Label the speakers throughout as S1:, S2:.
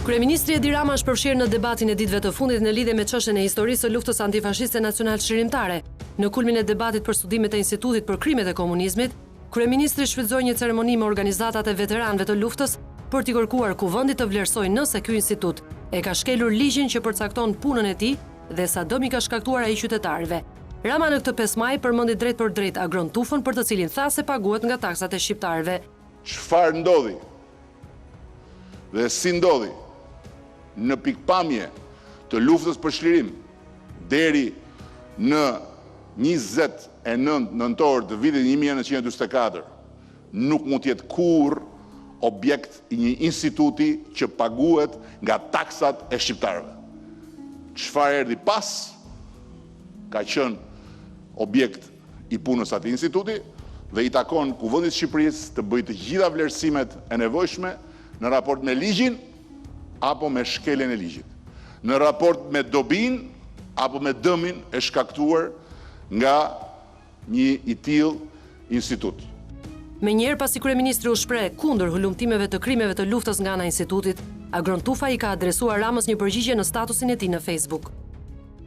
S1: Kryeministri Edi Rama është përfshirë në debatin e ditëve të fundit në lidhje me çështjen e historisë së luftës antifashiste nacional çlirimtare. Në kulmin e debatit për studimet e Institutit për Krimet e Komunizmit, kryeministri shfrytëzoi një ceremoni me organizatat e veteranëve të luftës për t'i kërkuar kuvendit të vlerësojë nëse ky institut e ka shkelur ligjin që përcakton punën e tij dhe sa dëm i ka shkaktuar ai qytetarëve. Rama në këtë 5 maj përmendi drejt për drejt Agron Tufën për të cilin tha se paguhet nga taksat e shqiptarëve.
S2: Çfarë ndodhi dhe si ndodhi në pikpamje të luftës për çlirim deri në 29 nëntor të vitit 1944 nuk mund të jetë kurrë objekt i një instituti që paguhet nga taksat e shqiptarëve. Çfarë erdhi pas ka qenë objekt i punës atij instituti dhe i takon Kuvendit Shqipërisë të bëjë të gjitha vlerësimet e nevojshme në raport me ligjin apo me shkeljen e ligjit, në raport me dobin apo me dëmin e shkaktuar nga një i tillë institut.
S1: Menjëherë pasi kryeministri u shpreh kundër hulumtimeve të krimeve të luftës nga ana e institutit, Agron Tufa i ka adresuar Ramës një përgjigje në statusin e tij në Facebook.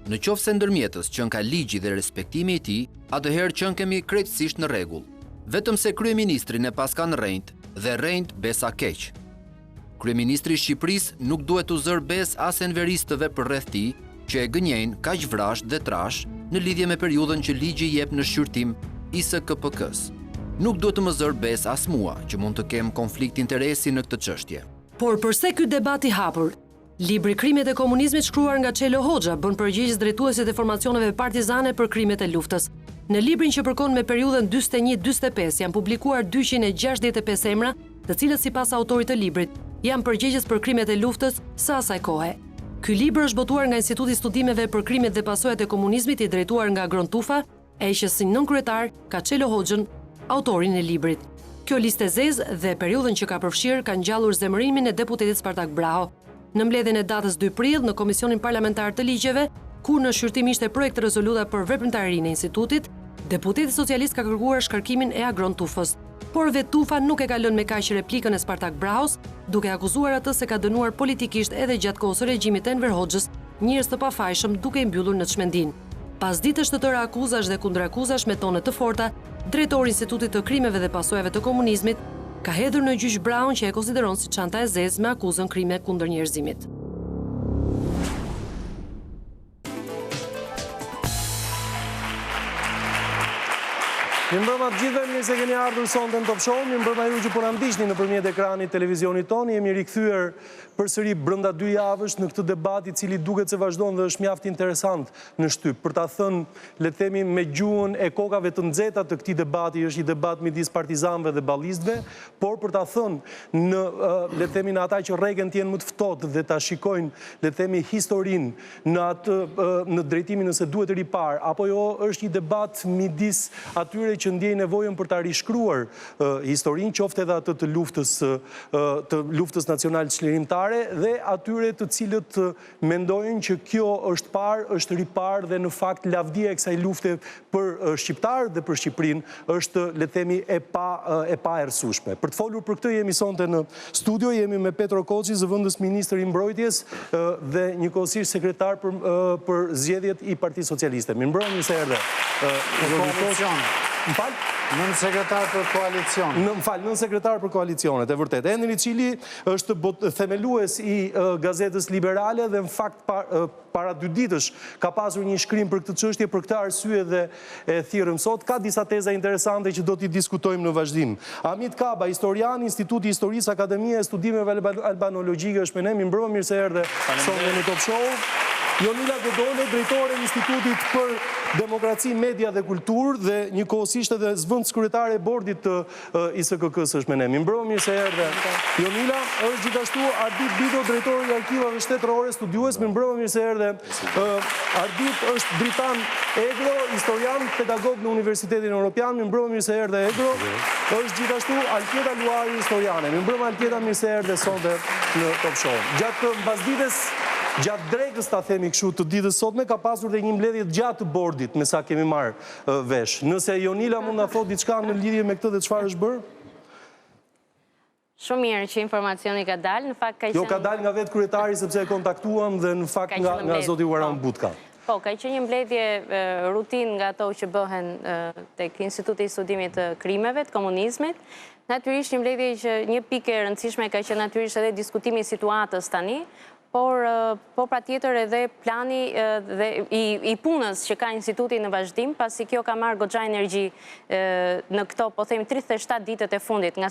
S3: Në qoftë se ndërmjetës qen ka ligji dhe respektimi i tij, atëherë qen kemi krejtësisht në rregull. Vetëm se kryeministrin e pas kanë rrejt dhe rrejt besa keq. Kryeministri i Shqipërisë nuk duhet u zër bes as enveristëve për rreth tij që e gënjejnë kaq vrash dhe trash në lidhje me periudhën që ligji jep në shqyrtim ISKPK-s. Nuk duhet të më zër bes as mua që mund të kem konflikt interesi në këtë çështje.
S1: Por përse ky debat i hapur? Libri Krimet e Komunizmit shkruar nga Çelo Hoxha bën përgjegjës drejtuesit e formacioneve partizane për krimet e luftës. Në librin që përkon me periudhën 41-45 janë publikuar 265 emra, të cilët sipas autorit të librit janë përgjegjës për krimet e luftës së asaj kohe. Ky libër është botuar nga Instituti i Studimeve për Krimet dhe Pasojat e Komunizmit i drejtuar nga Agron Tufa, e që si nënkryetar ka Çelo Hoxhën, autorin e librit. Kjo listë e zezë dhe periudhën që ka përfshirë ka ngjallur zemërimin e deputetit Spartak Braho. Në mbledhjen e datës 2 prill në Komisionin Parlamentar të Ligjeve, ku në shqyrtim ishte projekt rezoluta për veprimtarinë e institutit, deputeti socialist ka kërkuar shkarkimin e Agron Tufës. Por vetë Tufa nuk e ka lënë me kaq replikën e Spartak Brahos, duke akuzuar atë se ka dënuar politikisht edhe gjatë kohës së regjimit të Enver Hoxhës, njerëz të pafajshëm duke i mbyllur në çmendin. Pas ditësh të tëra akuzash dhe kundërakuzash me tone të forta, drejtori i Institutit të Krimeve dhe Pasojave të Komunizmit ka hedhur në gjyq Braun që e konsideron si çanta e zezë me akuzën krime kundër njerëzimit.
S4: Mirëmbrëma të gjithëve, mirë se keni ardhur sonte në Top Show. Mirëmbrëma ju që po na ndiqni nëpërmjet ekranit televizionit ton. Jemi rikthyer përsëri brenda 2 javësh në këtë debat i cili duket se vazhdon dhe është mjaft interesant në shtyp. Për ta thënë, le të themi me gjuhën e kokave të nxehta të këtij debati, është një debat midis partizanëve dhe ballistëve, por për ta thënë në le të themi në ata që rregen të jenë më të ftohtë dhe ta shikojnë le të themi historinë në atë në drejtimin nëse duhet ripar apo jo, është një debat midis atyre që ndjejnë nevojën për ta rishkruar historinë, qoftë edhe atë të luftës nacionale çlirimtare dhe atyre të cilët mendojnë që kjo është parë, është riparë dhe në fakt lavdia e kësaj lufte për shqiptarët dhe për Shqipërinë është le të themi e pa erësueshme. Për të folur për këtë jemi sonte në studio, jemi me Petro Koçi, zëvendës ministër i mbrojtjes dhe njëkohësisht sekretar për zgjedhjet i Partisë Socialiste. Mirëmbrëma, mirë se erdhe.
S5: Nën sekretar për koalicion.
S4: Nën sekretar për koalicionet, e vërtet. Henri Çili është themelues i gazetës liberale dhe në fakt para 2 ditësh ka pasur një shkrim për këtë çështje, për këtë arsye dhe e thirrëm sot. Ka disa teza interesante që do t'i diskutojmë në vazhdim. Hamit Kaba, historian, Instituti i Historisë, Akademia e Studimeve Albanologjike është me ne. Mirëmbrëma, mirë se erdhe sonte në Top Show. Jonila Godole, drejtore e Institutit për Demokraci, Media dhe Kulturë dhe njëkohësisht edhe zëvendës kryetare e bordit të ISKK-s është me ne. Mirëmbrëma, mirë se erdhe. Jonila është gjithashtu Ardit Bido, drejtori i arkivave shtetërore, studiues. Mirëmbrëma, mirë se erdhe. Ardit është Dritan Egro, historian, pedagog në Universitetin Evropian. Mirëmbrëma, mirë se erdhe Egro. Është gjithashtu Alketa Luari, historiane. Mirëmbrëma Alketa, mirë se erdhe sonte në Top Show. Gjatë mbasdites Gjatë drekës, ta themi kështu, të ditës sotme, ka pasur dhe një mbledhje gjatë të bordit, me sa kemi marrë vesh. Nëse Jonila mund na thotë diçka në lidhje me këtë dhe çfarë është bërë?
S6: Shumë mirë që informacioni ka dalë, në fakt ka
S4: Jo, ka dalë nga vetë kryetari sepse e kontaktuam dhe në fakt nga zoti Uaran Butka.
S6: Po, ka që një mbledhje rutin nga ato që bëhen tek Instituti i Studimit të Krimeve, të Komunizmit. Natyrisht një mbledhje që një pikë e rëndësishme ka që natyrisht edhe diskutimi i situatës tani, por pra tjetër edhe plani i punës që ka instituti në vazhdim, pasi kjo ka marrë goxha energji në këto, po themi, 37 ditët e fundit, nga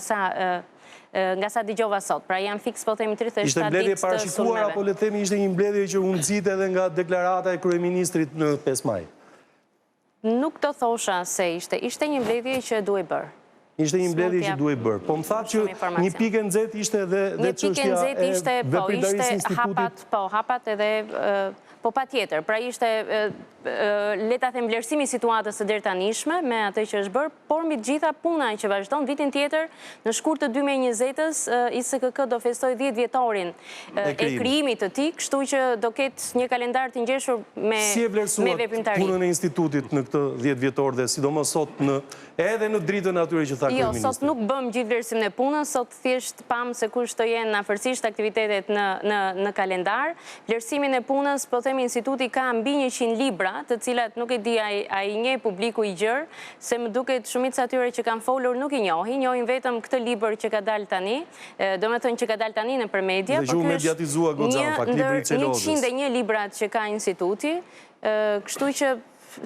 S6: sa dëgjova sot. Pra janë fiks, po themi, 37 ditë të sulmeve.
S4: Ishte mbledhje parashikuar, apo le themi ishte një mbledhje që u nxit edhe nga deklarata e kryeministrit në 5 maj?
S6: Nuk do thosha se ishte një mbledhje që duhej bërë.
S4: Ishte një mbledhje që duhej bërë. Po më thatë që një pikë e nxehtë ishte edhe çështja e veprimtarisë institutit.
S6: Po, hapat edhe po patjetër. Pra ishte le ta them vlerësimi i situatës së dertanishme me atë që është bërë, por mbi të gjitha puna që vazhdon vitin tjetër në shkurt të 2020-s ISKK do festoj 10 vjetorin e krijimit të tij, kështu që do ketë një kalendar të ngjeshur me
S4: si e vlerësuat punën e institutit në këtë 10 vjetor dhe sidomos sot edhe në dritën atyre që tha kryeministri?
S6: Jo, sot nuk bëm gjithë vlerësimin e punës, sot thjesht pam se kush të jenë afërsisht aktivitetet në kalendar. Vlerësimin e punës, po themi, instituti ka mbi 100 libra, të cilat nuk e di a i njeh publiku i gjerë, se më duket shumica atyre që kanë folur nuk i njohin vetëm këtë libër që ka dalë tani, do me thënë që ka dalë tani nëpër media.
S4: Dhe shumë mediatizua goxhan, fakt, libri i Çelodhës.
S6: 101 librat që ka instituti, kështu që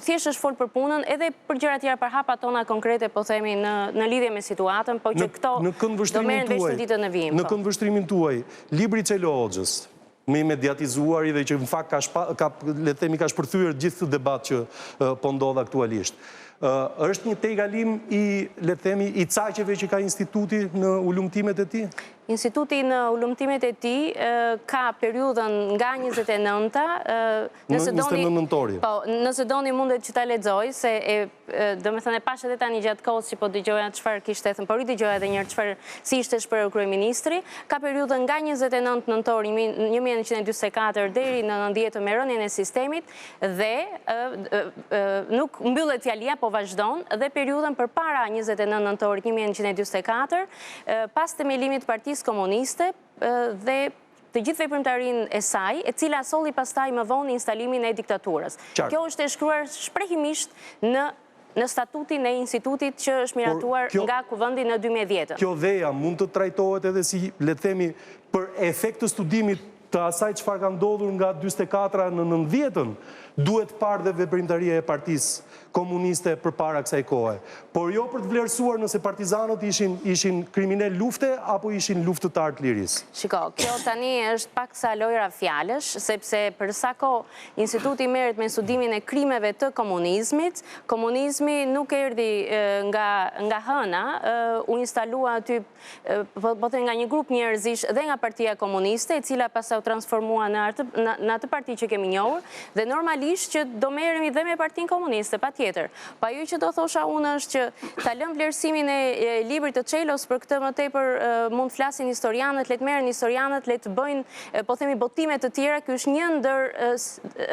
S6: thjesht është folë për punën, edhe për gjëra tjera, për hapa tona konkrete, po themi, në lidhje me situatën, po që këto do merren vesh në ditën e vijim.
S4: Në këndvështrimin tuaj, libri i Çelodhës, me mediatizuari dhe që në fakt ka shpërthyer gjithë të debat që po ndodh aktualisht. Është një tejgalim i caqeve që ka instituti në ulumtimet e tij?
S6: Instituti në ulumtimet e tij ka periudhën nga 29-ta, nëse doni mundet që ta lexoj, se do me thënë e pash edhe tani gjatë kohës që po dëgjoja çfarë kishte thënë, por i dëgjoja edhe një herë si ishte shprehur kryeministri, ka periudhën nga 29 nëntor 1944 deri në 90 me rënien e sistemit dhe nuk mbyllet fjalia, po vazhdon, dhe periudhën përpara 29 nëntorit 1944, pas themelimit të Partisë Komuniste dhe të gjithë veprimtarinë e saj, e cila solli pastaj më vonë instalimin e diktaturës. Kjo është e shkruar shprehimisht në statutin e institutit që është miratuar nga Kuvendi në 2010.
S4: Kjo dheja mund të trajtohet edhe si, le të themi, për efekt të studimit të asaj çfarë ka ndodhur nga 44 në 90-ën, duhet parë dhe veprimtaria e Partisë Komuniste përpara kësaj kohe. Por jo për të vlerësuar nëse partizanët ishin kriminal lufte apo ishin luftëtar të lirisë.
S6: Shiko, kjo tani është pak sa lojra fjalësh, sepse për sa kohë instituti merret me studimin e krimeve të komunizmit, komunizmi nuk erdhi nga hëna, u instalua aty po të nga një grup njerëzish dhe nga Partia Komuniste, e cila pastaj u transformua në atë parti që kemi njohur, dhe normalisht që do merremi dhe me Partinë Komuniste, patjetër. Pa ju që do thosha unë është që ta lëm vlerësimin e librit të Çelos, për këtë më tepër mund flasin historianët, le të merren historianët, le të bëjnë, po themi, botime të tjera. Ky është një ndër,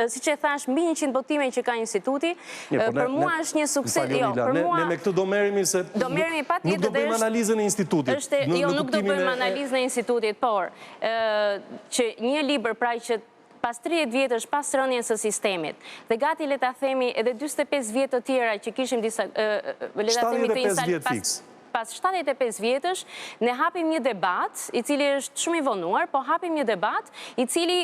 S6: siç e thash, mbi 100 botime që ka instituti. Për mua është një sukses. Jo, për mua
S4: ne me këtë do merremi se nuk do bëjmë analizën e institutit.
S6: Jo, nuk do bëjmë analizën e institutit, por që një libër pra që pas 30 vjetësh pas rënies së sistemit, dhe gati le ta themi edhe 45 vjet të tjera që kishim disa le ta themi të instaluar pas 75 vjetësh, ne hapim një debat, i cili është shumë i vonuar, po hapim një debat i cili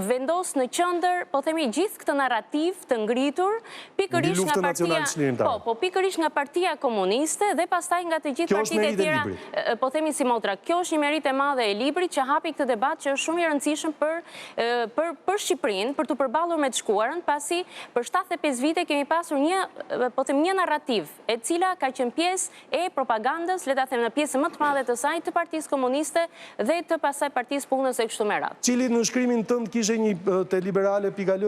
S6: vendos në qendër, po themi, gjithë këtë narrativ të ngritur, pikërisht nga Partia Komuniste dhe pastaj nga të gjithë partitë e tjera, po themi si motra. Kjo është një merit e madhe e librit që hapi këtë debat që është shumë i rëndësishëm për Shqipërinë, për të përballur me të shkuarën, pasi për 75 vite kemi pasur një narrativ e cila ka qenë pjesë e propagandës, le ta them, në pjesën më të madhe të saj, të Partisë Komuniste dhe të pasaj Partisë Punës e kështu me radhë.
S4: Cili në shkrimin tënd kishe një te liberale pikal,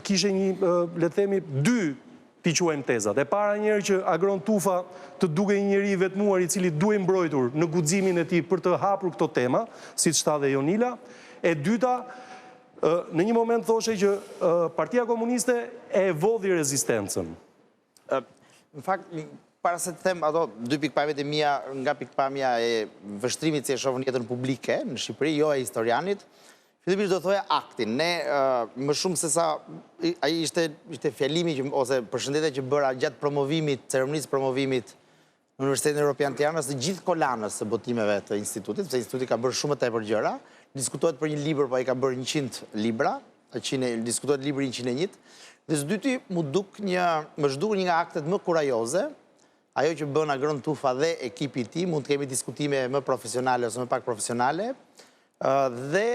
S4: kishe një, le të themi, dy t'i quajmë tezat. E para njerë që agron tufa të duke një njeri vetmuar i cili duhet mbrojtur në guximin e tij për të hapur këto tema, siç tha dhe Jonila. E dyta, në një moment thoshe që Partia Komuniste e vodhi rezistencën.
S5: Në fakt,
S7: para se të them ato dy pikpamjet e mia nga pikpamja e vështrimit që e shohën jetën publike në Shqipëri, jo e historianit, fillimisht do thoja aktin. Ne më shumë se sa ai ishte fjalimi ose përshëndetja që bëra gjatë promovimit, ceremonisë promovimit në Universitetin Evropian Tiranës, të gjithë kolanës së botimeve të institutit, sepse instituti ka bërë shumë të tepër gjëra. Diskutohet për një libër, po ai ka bërë 100 libra, diskutohet libri 101. Dhe së dyti më zhdukur një nga aktet më kurajoze, ajo që bën Agron Tufa dhe ekipi i tij, mund të kemi diskutime më profesionale ose më pak profesionale, dhe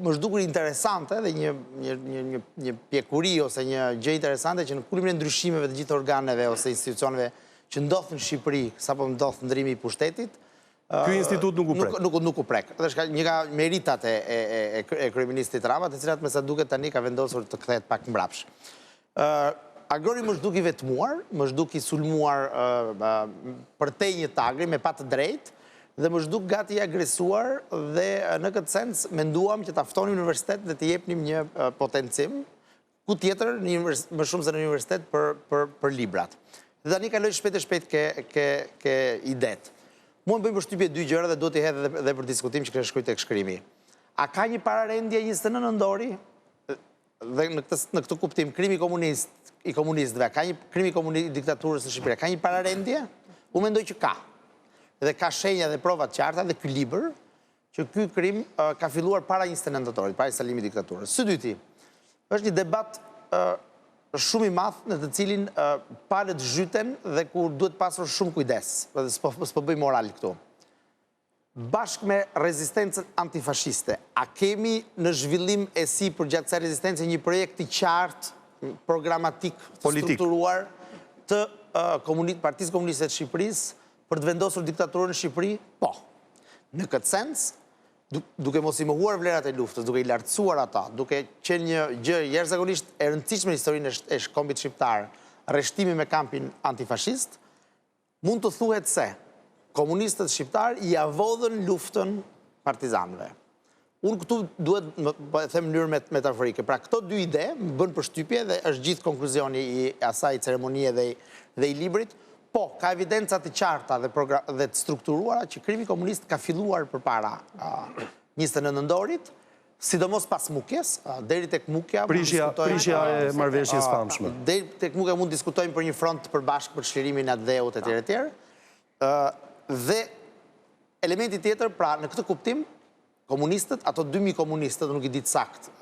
S7: më zhdukur interesante dhe një pjekuri ose një gjë interesante që në kulmin e ndryshimeve të gjithë organeve ose institucioneve që ndodh në Shqipëri, sapo ndodh ndrimi i pushtetit.
S4: Ky institut nuk u prek.
S7: Nuk u prek. Dhe është një nga meritat e kryeministit Rama, të cilat me sa duket tani ka vendosur të kthehet pak mbrapsh. Agrori më zhduk i vetmuar, më zhduk i sulmuar përtej një tagri me pa të drejtë, dhe më zhduk gati i agresuar, dhe në këtë sens menduam që ta ftonim në universitet dhe të jepnim një potencim, ku tjetër më shumë se në universitet për librat. Dhe tani kaloj shpejt e shpejt ke idet. Mua më bëjmë përshtypje dy gjëra dhe duhet i hedh edhe për diskutim që kështë shkruajt tek shkrimi. A ka një pararendje 29 nëntori? Dhe në këtë kuptim, krimi i komunistëve, ka një krimi i diktaturës në Shqipëri, ka një pararendje? Unë mendoj që ka. Dhe ka shenja dhe provat qarta dhe ky libër që ky krim ka filluar para 29 nëntorit, para instalimit të diktaturës. Së dyti, është një debat shumë i madh në të cilin palët zhyten dhe kur duhet pasur shumë kujdes, dhe s'po bëj moral këtu. Bashkë me rezistencën antifashiste, a kemi në zhvillim e si për gjatë kësaj rezistencë një projekt i qartë, programatik, të strukturuar të Partisë Komuniste të Shqipërisë për të vendosur diktaturën në Shqipëri? Po. Në këtë sens, duke mos i mohuar vlerat e luftës, duke i lartësuar ata, duke qenë një gjë jashtëzakonisht e rëndësishme në historinë e kombit shqiptar, rreshtimi me kampin antifashist, mund të thuhet se komunistët shqiptar i avodhën luftën partizanëve. Unë këtu duhet të them në mënyrë metaforike. Pra këto dy ide më bën përshtypje dhe është gjithë konkluzioni i asaj ceremonie dhe i librit. Po, ka evidenca të qarta dhe të strukturuara që krimi komunist ka filluar përpara 29 nëntorit, sidomos pas mukjes, deri tek mukja...
S4: Prishja e marrëveshjes famshme.
S7: Deri tek mukja mund diskutojmë për një front të përbashkë për çlirimin e dheut etj. Dhe elementi tjetër, pra në këtë kuptim, komunistët, ato 2000 komunistët, nuk i ditë sakt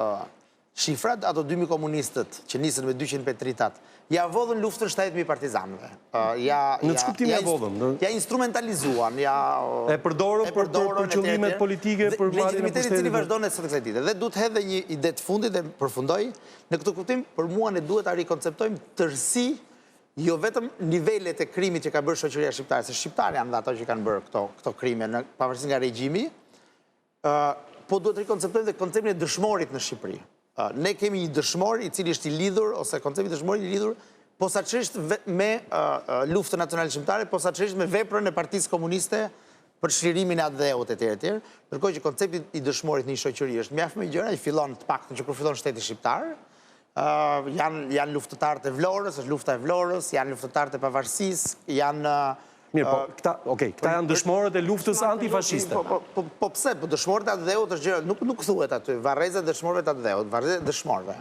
S7: shifrat, ato 2000 komunistët që nisën me 250 ja vodhën luftën 70.000 partizanëve.
S4: Në që kuptim ja vodhën?
S7: Ja instrumentalizuan,
S4: e përdorën për qëllimet politike, për marrjen e pushtetit.
S7: Legitimiteti i cili vazhdon sot kësaj dite. Dhe duhet hedhë një ide të fundit dhe përfundoj, në këtë kuptim, për mua ne duhet ta rikonceptojmë tërësi, jo vetëm nivelet e krimit që ka bërë shoqëria shqiptare, se shqiptarë janë dhe ato që kanë bërë këto krime, pavarësisht nga regjimi, po duhet rikonceptojmë dhe konceptin e dëshmorit në Shqipëri. Ne kemi një dëshmor i cili është i lidhur, ose koncepti dëshmorit i lidhur, posaçërisht me luftën nacionale shqiptare, posaçërisht me veprën e Partisë Komuniste për çlirimin e atdheut etj. Ndërkohë që koncepti i dëshmorit në një shoqëri është mjaft më gjëra, i fillon të paktën që kur fillon shteti shqiptar, janë luftëtarët e Vlorës, është lufta e Vlorës, janë luftëtarët e pavarësisë, janë...
S4: Mirë, po, këta janë dëshmorët e luftës antifashiste.
S7: Po pse, po dëshmorët e atdheut është gjëra, nuk thuhet aty, varreza dëshmorëve të atdheut, varreza dëshmorëve.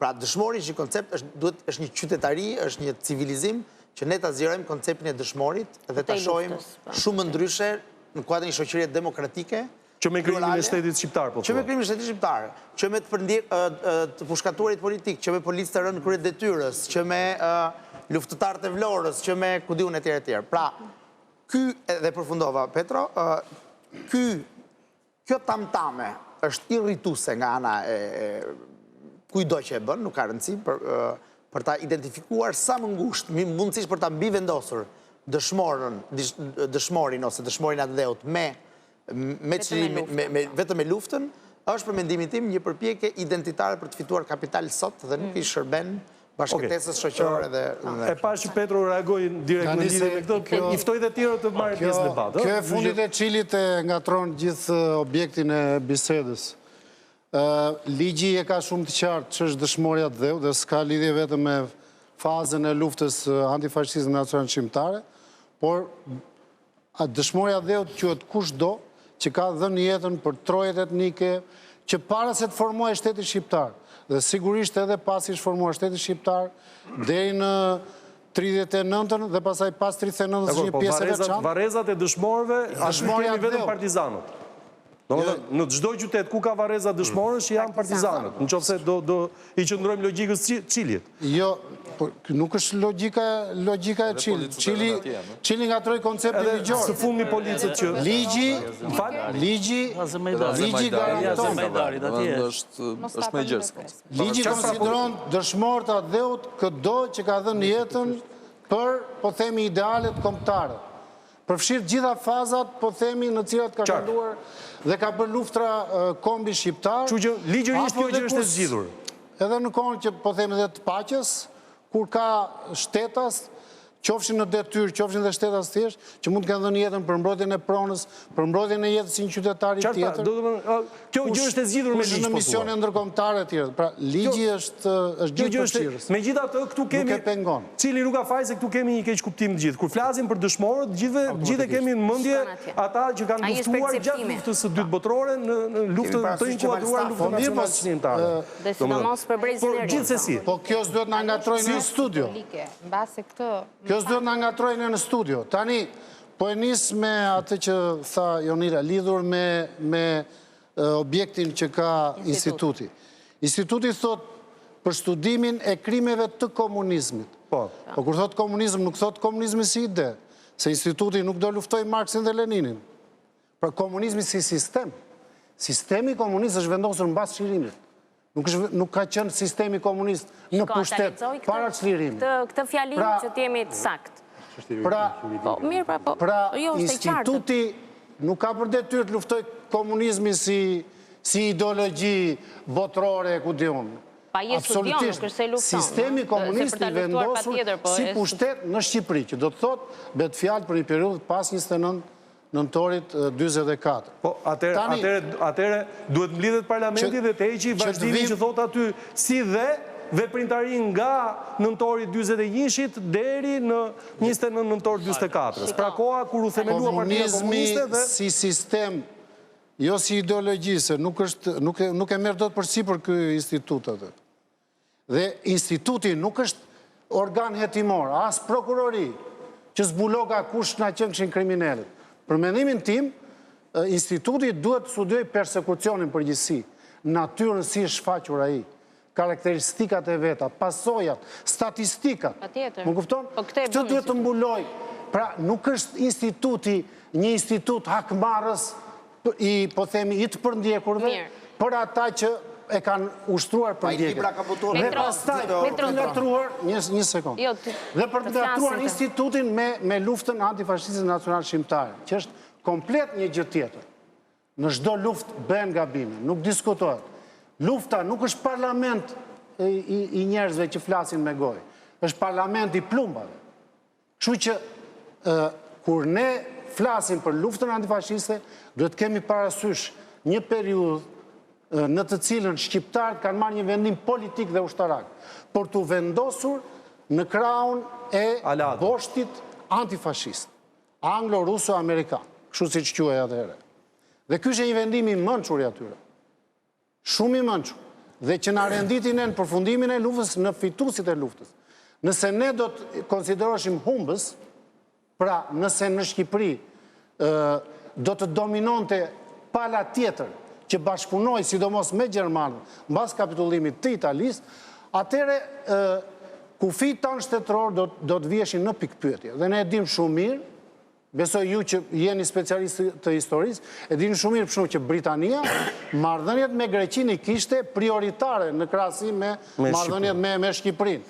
S7: Pra, dëshmori që koncept është një qytetari, është një civilizim, që ne ta zgjerojmë konceptin e dëshmorit dhe ta shohim shumë ndryshe në kuadrin e një shoqërie demokratike.
S4: Që me krimin e shtetit shqiptar, po.
S7: Që me krimin e shtetit shqiptar, që me të pushkatuarit politik, që me policë të rënë krye detyrës, që me luftëtarët e Vlorës, që me kudiun etj. Pra, ky, dhe përfundova, Petro, kjo tamtame është irrituse nga ana kujdo që e bën, nuk ka rëndësi, për ta identifikuar sa më ngushtë, mundësisht për ta mbi vendosur dëshmorin ose dëshmorin atdheut vetëm me luftën, është për mendimin tim një përpjekje identitare për të fituar kapital sot dhe nuk i shërben bashkëtesës shoqërore dhe...
S4: E pa që Petro reagoi direkt në lidhje me këtë, i ftoi dhe tjerë të marrë pjesë në debat.
S5: Kjo e fundit e Qilit e ngatron gjithë objektin e bisedës. Ligji e ka shumë të qartë që është dëshmorja atdheut dhe s'ka lidhje vetëm me fazën e luftës antifashizme nacionale shqiptare, por dëshmorja dheut quhet kushdo që ka dhënë jetën për trojet etnike, që para se të formohej shteti shqiptar, dhe sigurisht edhe pasi është formuar shteti shqiptar, deri në 39-ën dhe pasaj pas 39-ës është një pjesë e veçantë.
S4: Varezat e dëshmorëve, ashtu kemi vetëm partizanët. Në çdo qytet ku ka vareza dëshmorësh janë partizanët, nëse do i qëndrojmë logjikës Çilit.
S5: Jo, nuk është logjika e Çilit. Çili ngatroi konceptin ligjor.
S4: Së fundmi policët që
S5: ligji garanton.
S8: Është me gjerë.
S5: Ligji konsideron dëshmorët atë dheut këdo që ka dhënë jetën për, po themi, idealet kombëtare. Përfshirë gjitha fazat, po themi, në cilat ka shënduar dhe ka bërë luftra kombi shqiptar.
S4: Që që ligjërisht kjo që është e zgjidhur.
S5: Edhe në kohën që, po themi, dhe të paqes, kur ka shtetas, qofshin në detyrë, qofshin dhe shtetas thjesht, që mund të kanë dhënë jetën për mbrojtjen e pronës, për mbrojtjen e jetës si një qytetari tjetër.
S4: Kjo gjë është e zgjidhur me ligj.
S5: Kush në misione ndërkombëtare të tjera. Pra, ligji është gjithëpërfshirës.
S4: Megjithatë, këtu kemi
S5: nuk e pengon.
S4: Cili nuk ka faj se këtu kemi një keq kuptim të gjithë. Kur flasim për dëshmorët, gjithë kemi në mendje ata që kanë luftuar gjatë luftës së dytë botërore në luftën të inkuadruar luftën nacionale shqiptare.
S6: Dhe sidomos për brezin e ri.
S4: Gjithsesi.
S5: Po kjo s'duhet na ngatrojnë në studio.
S9: Mbase këtë
S5: Kjo s'duhet na ngatrojnë në studio. Tani, po e nis me atë që tha Jonila, lidhur me objektin që ka instituti. Instituti thot për studimin e krimeve të komunizmit. Po kur thot komunizm, nuk thot komunizmi si ide, se instituti nuk do luftoj Marksin dhe Leninin. Pra komunizmi si sistem. Sistemi komunist është vendosur mbas çlirimit. Nuk ka qenë sistemi komunist në pushtet para çlirimit.
S6: Këtë fjalim që t'jemi të sakt.
S5: Pra, instituti nuk ka për detyrë të luftoj komunizmi si ideologji botërore, ku di unë.
S6: Pa je studion, nuk është se lufton.
S5: Sistemi komunist i vendosur si pushtet në Shqipëri, që do të thot, bet fjalë për një periudhë pas 29 nëntorit 24.
S4: Po, atëre duhet mblidhet parlamenti dhe të heqi vazhdimin që thot aty si dhe veprimtari nga nëntori 41-shit deri në 29 nëntor 24. Pra koha kur u themelua Partia Komuniste dhe...
S5: si sistem, jo si ideologji, se nuk e merr dot përsipër ky institut atë. Dhe instituti nuk është organ hetimor, as prokurori, që zbuloka kush na qenë kriminalët. Për mendimin tim, instituti duhet të studioj persekucionin përgjithësi, natyrën si është shfaqur ai, karakteristikat e veta, pasojat, statistikat. Më kupton? Këtë duhet të mbuloj. Pra, nuk është instituti një institut hakmarrës po themi, i të përndjekurve, për ata që e kanë ushtruar përndjekët. Dhe pastaj, për të ngatruar, një sekund, dhe për të ngatruar institutin me luftën antifashiste nacionale shqiptare, që është komplet një gjë tjetër. Në çdo luftë bën gabime, nuk diskutohet. Lufta nuk është parlament i njerëzve që flasin me gojë, është parlament i plumbave. Kështu që, kur ne flasim për luftën antifashiste, duhet kemi parasysh një periudhë në të cilën shqiptarët kanë marrë një vendim politik dhe ushtarak, por të vendosur në krahun e boshtit antifashist, anglo-ruso-amerikan, kështu si që quaj atëherë. Dhe ky është një vendim i mençur i atyre. Shumë i mençur. Dhe që na renditi ne në përfundimin e luftës, në fituesit e luftës. Nëse ne do të konsideroshim humbës, pra nëse në Shqipëri do të dominonte pala tjetër që bashkëpunoj, sidomos me Gjermanët, mbas kapitullimit të Italisë, atëre kufijt tanë shtetëror do të vjeshin në pikpyetje. Dhe ne e dim shumë mirë, besoj ju që jeni specialistë të historisë, e dini shumë mirë për shumë që Britania, marrëdhëniet me Greqinë i kishte prioritare në krahasim me marrëdhëniet me Shqipërinë.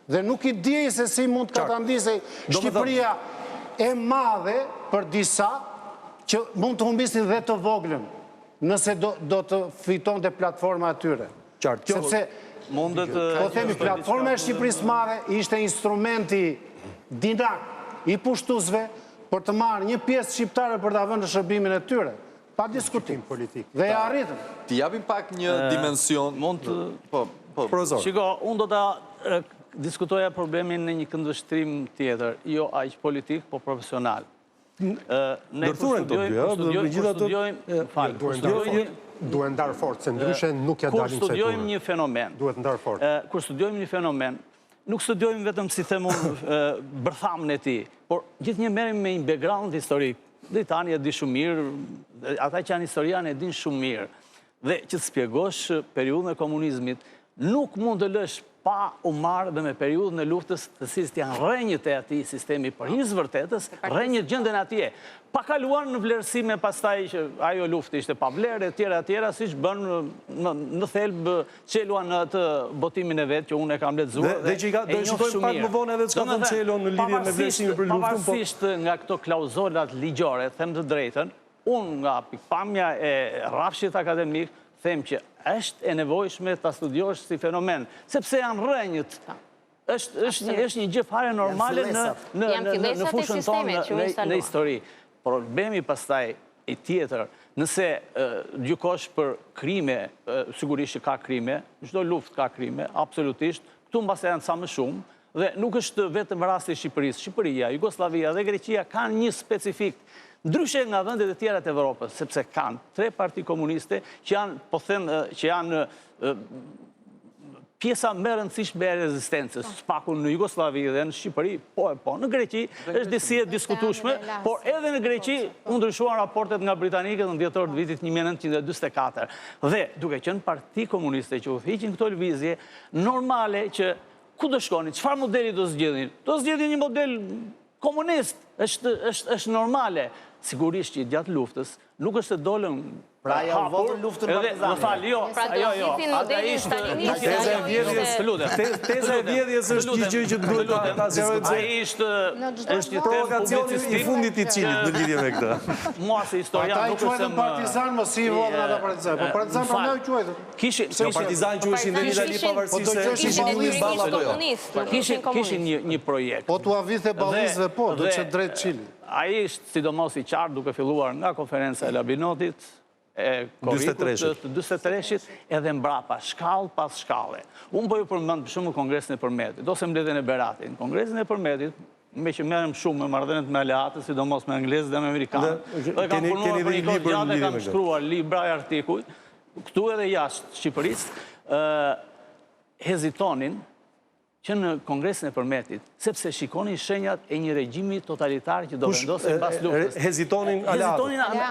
S5: Dhe nuk i dijej se si mund të katandisej Shqipëria e madhe për disa që mund të humbisin dhe të voglën nëse do të fitonte platforma atyre. Sepse, po themi, platforma e Shqipërisë madhe ishte instrumenti dinak i pushtuesve për të marrë një pjesë shqiptare për të vënë në shërbimin e tyre, pa diskutim politik. Dhe e arritën.
S8: Ti japim pak një dimension...
S10: Shiko, unë do të
S9: diskutoja problemin në një këndvështrim tjetër, jo aq politik, po profesional.
S4: Ndërthuren të dy,
S10: duhet ndarë fort, se ndryshe nuk ja dalim se
S9: Kur studiojmë një fenomen,
S10: duhet ndarë fort.
S9: Kur studiojmë një fenomen, nuk studiojmë vetëm si themun bërthamën e ti, por gjithë një merim me një background historik. Dritani e di shumë mirë, ata që janë historianë e din shumë mirë. Dhe që të spjegosh periudhën e komunizmit, nuk mund të lësh pa u marrë dhe me periudhën e luftës të cilët janë rrenjët e atij sistemi për hir vërtetës, rrenjët gjenden atje. Pa kaluar në vlerësime pastaj që ajo luftë ishte pa vlerë e tjera, siç bën në thelb Çelua në atë botimin e vet që unë e kam lexuar.
S4: Dhe që do shikojmë pak më vonë edhe çka thon Çelo në lidhje me vlerësimin për luftën.
S9: Pavarësisht nga këto klauzolat ligjore, them të drejtën, unë nga pikpamja e rrafshit akademik them që është e nevojshme ta studiosh si fenomen, sepse janë rrenjët. Është një gjë fare normale në fushën tonë në histori. Problemi pastaj i tjetër, nëse gjykosh për krime, sigurisht që ka krime, çdo luftë ka krime, absolutisht, këtu mbase janë sa më shumë, dhe nuk është vetëm rasti i Shqipërisë. Shqipëria, Jugoslavia dhe Greqia kanë një specifik, ndryshe nga vendet e tjera të Evropës, sepse kanë 3 parti komuniste që janë, po them, që janë pjesa më e rëndësishme e rezistencës, spaku në Jugosllavi dhe në Shqipëri, po. Në Greqi është disi e diskutueshme, por edhe në Greqi u ndryshuan raportet nga britanikët në dhjetor të vitit 1944. Dhe duke qenë parti komuniste që u hiqin këto lëvizje, normale që ku do shkonin, çfarë modeli do zgjedhin? Do zgjedhin një model komunist, është normale. Sigurisht që gjatë luftës nuk është të dolën
S7: pra ja votën luftën partizane.
S9: Më fal, jo.
S6: Pra do zgjidhin modelin stalinist.
S4: Teza e vjedhjes është një gjë që duhet ta zgjerojmë.
S9: Ai është një
S4: provokacioni i fundit i Çilit në lidhje me këtë.
S9: Mua si historian nuk është se
S5: partizan, mos i votën ata partizan. Po partizan po më quajtur.
S9: Kishin
S4: partizan quheshin në Itali pavarësisht
S9: kishin një projekt.
S5: Po tu avithe ballisëve po, do të drejt Çili.
S9: Ai ishte sidomos i qartë duke filluar nga konferenca e Labinotit, e Korrikut të 43-shit, edhe mbrapa, shkallë pas shkalle. Unë po ju përmend për shembull Kongresin e Përmetit, ose mbledhjen e Beratit. Kongresin e Përmetit, me që merrem shumë me marrëdhëniet me aleatët, sidomos me anglezët dhe me amerikanët, dhe kam punuar për një kohë gjatë, kam shkruar libra e artikuj, këtu edhe jashtë Shqipërisë, hezitonin që në Kongresin e Përmetit, sepse shikonin shenjat e një regjimi totalitar që do vendosin pas luftës.
S4: Hezitonin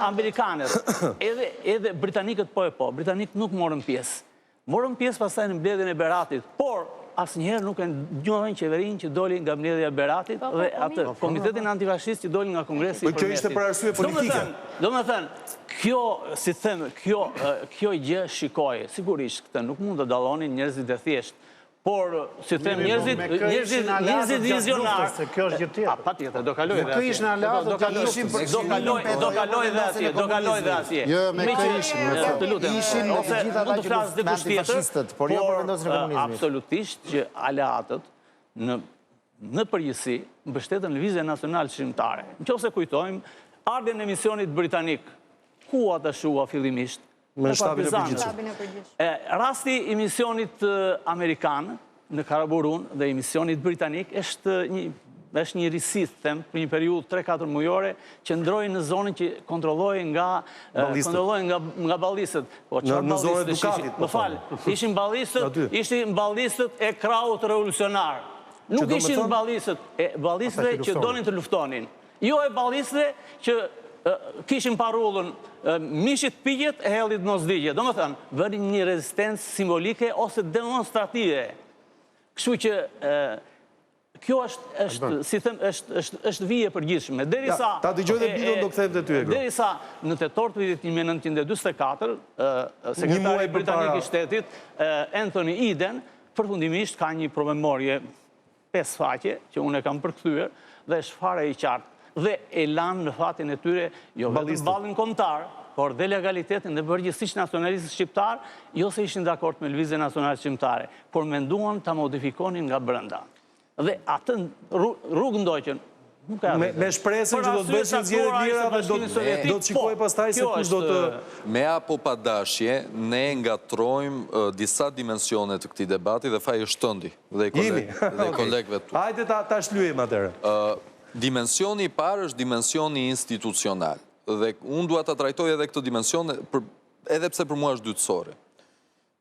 S9: amerikanët, edhe britanikët po, britanikët nuk morën pjesë. Morën pjesë pastaj në mbledhjen e Beratit, por asnjëherë nuk e njohin qeverinë që doli nga mbledhja e Beratit dhe atë komitetin antifashist që doli nga Kongresi i Përmetit.
S4: Kjo ishte për arsye politike.
S9: Domethënë, kjo, si them, kjo gjë shikoj, sigurisht këtë nuk mund të dallonin njerëzit e thjeshtë. Por, si them, njerëzit vizionarë...
S5: Kjo është gjë tjetër.
S9: Patjetër, do kaloj dhe
S5: ishin aleatët,
S9: do kaloj dhe atje.
S5: Jo, me kë ishin.
S7: Ishin me të gjitha ata që luftën me antifashistët, por jo për vendosjen e komunizmit.
S9: Absolutisht që aleatët në përgjithësi mbështetën lëvizjen nacionale shqiptare. Nëse kujtojmë ardhen e misionit britanik, ku ata shua fillimisht?
S4: Me shtabin e përgjithshëm.
S9: Rasti i misionit amerikan në Karaburun dhe i misionit britanik është një risit, them, për një periudhë 3-4 mujore, që ndrojnë në zonën që kontrollohej nga ballistët.
S4: Në zonën e Dukatit.
S9: Më fal, ishin ballistët e krahut revolucionar. Nuk ishin ballistëve që donin të luftonin. Jo e ballistëve që kishin parullën mishit piqet e hellit mos digje. Do më thënë, vërin një rezistencë simbolike ose demonstrative. Kështu që kjo është vije përgjithshme.
S4: Ta dëgjoj dhe Bido do kthehem te ty, Egro.
S9: Derisa në tetor të vitit 1944, sekretari britanik i shtetit, Anthony Eden, përfundimisht ka një promemorje 5 faqe që unë e kam përkthyer dhe është fare i qartë. Dhe e lanë në fatin e tyre, jo vetëm ballin kombëtar, por dhe legalitetin dhe përgjithsisht nacionalistët shqiptar, jo se ishin dakord me lëvizjen nacionale shqiptare, por menduan ta modifikonin nga brenda. Dhe atë rrugë ndoqën,
S4: Me shpresën që do të bëjnë zgjedhje të lira dhe do të shikoj pastaj se kush do të...
S8: Me apo pa dashje, ne ngatrojmë disa dimensione të këtij debati dhe faji shtëndi dhe kolegëve tu.
S4: Hajde ta shlyejmë atëherë.
S8: Dimensioni i parë është dimensioni institucional. Dhe unë dua ta trajtoj edhe këtë dimension, edhe pse për mua është dytësore.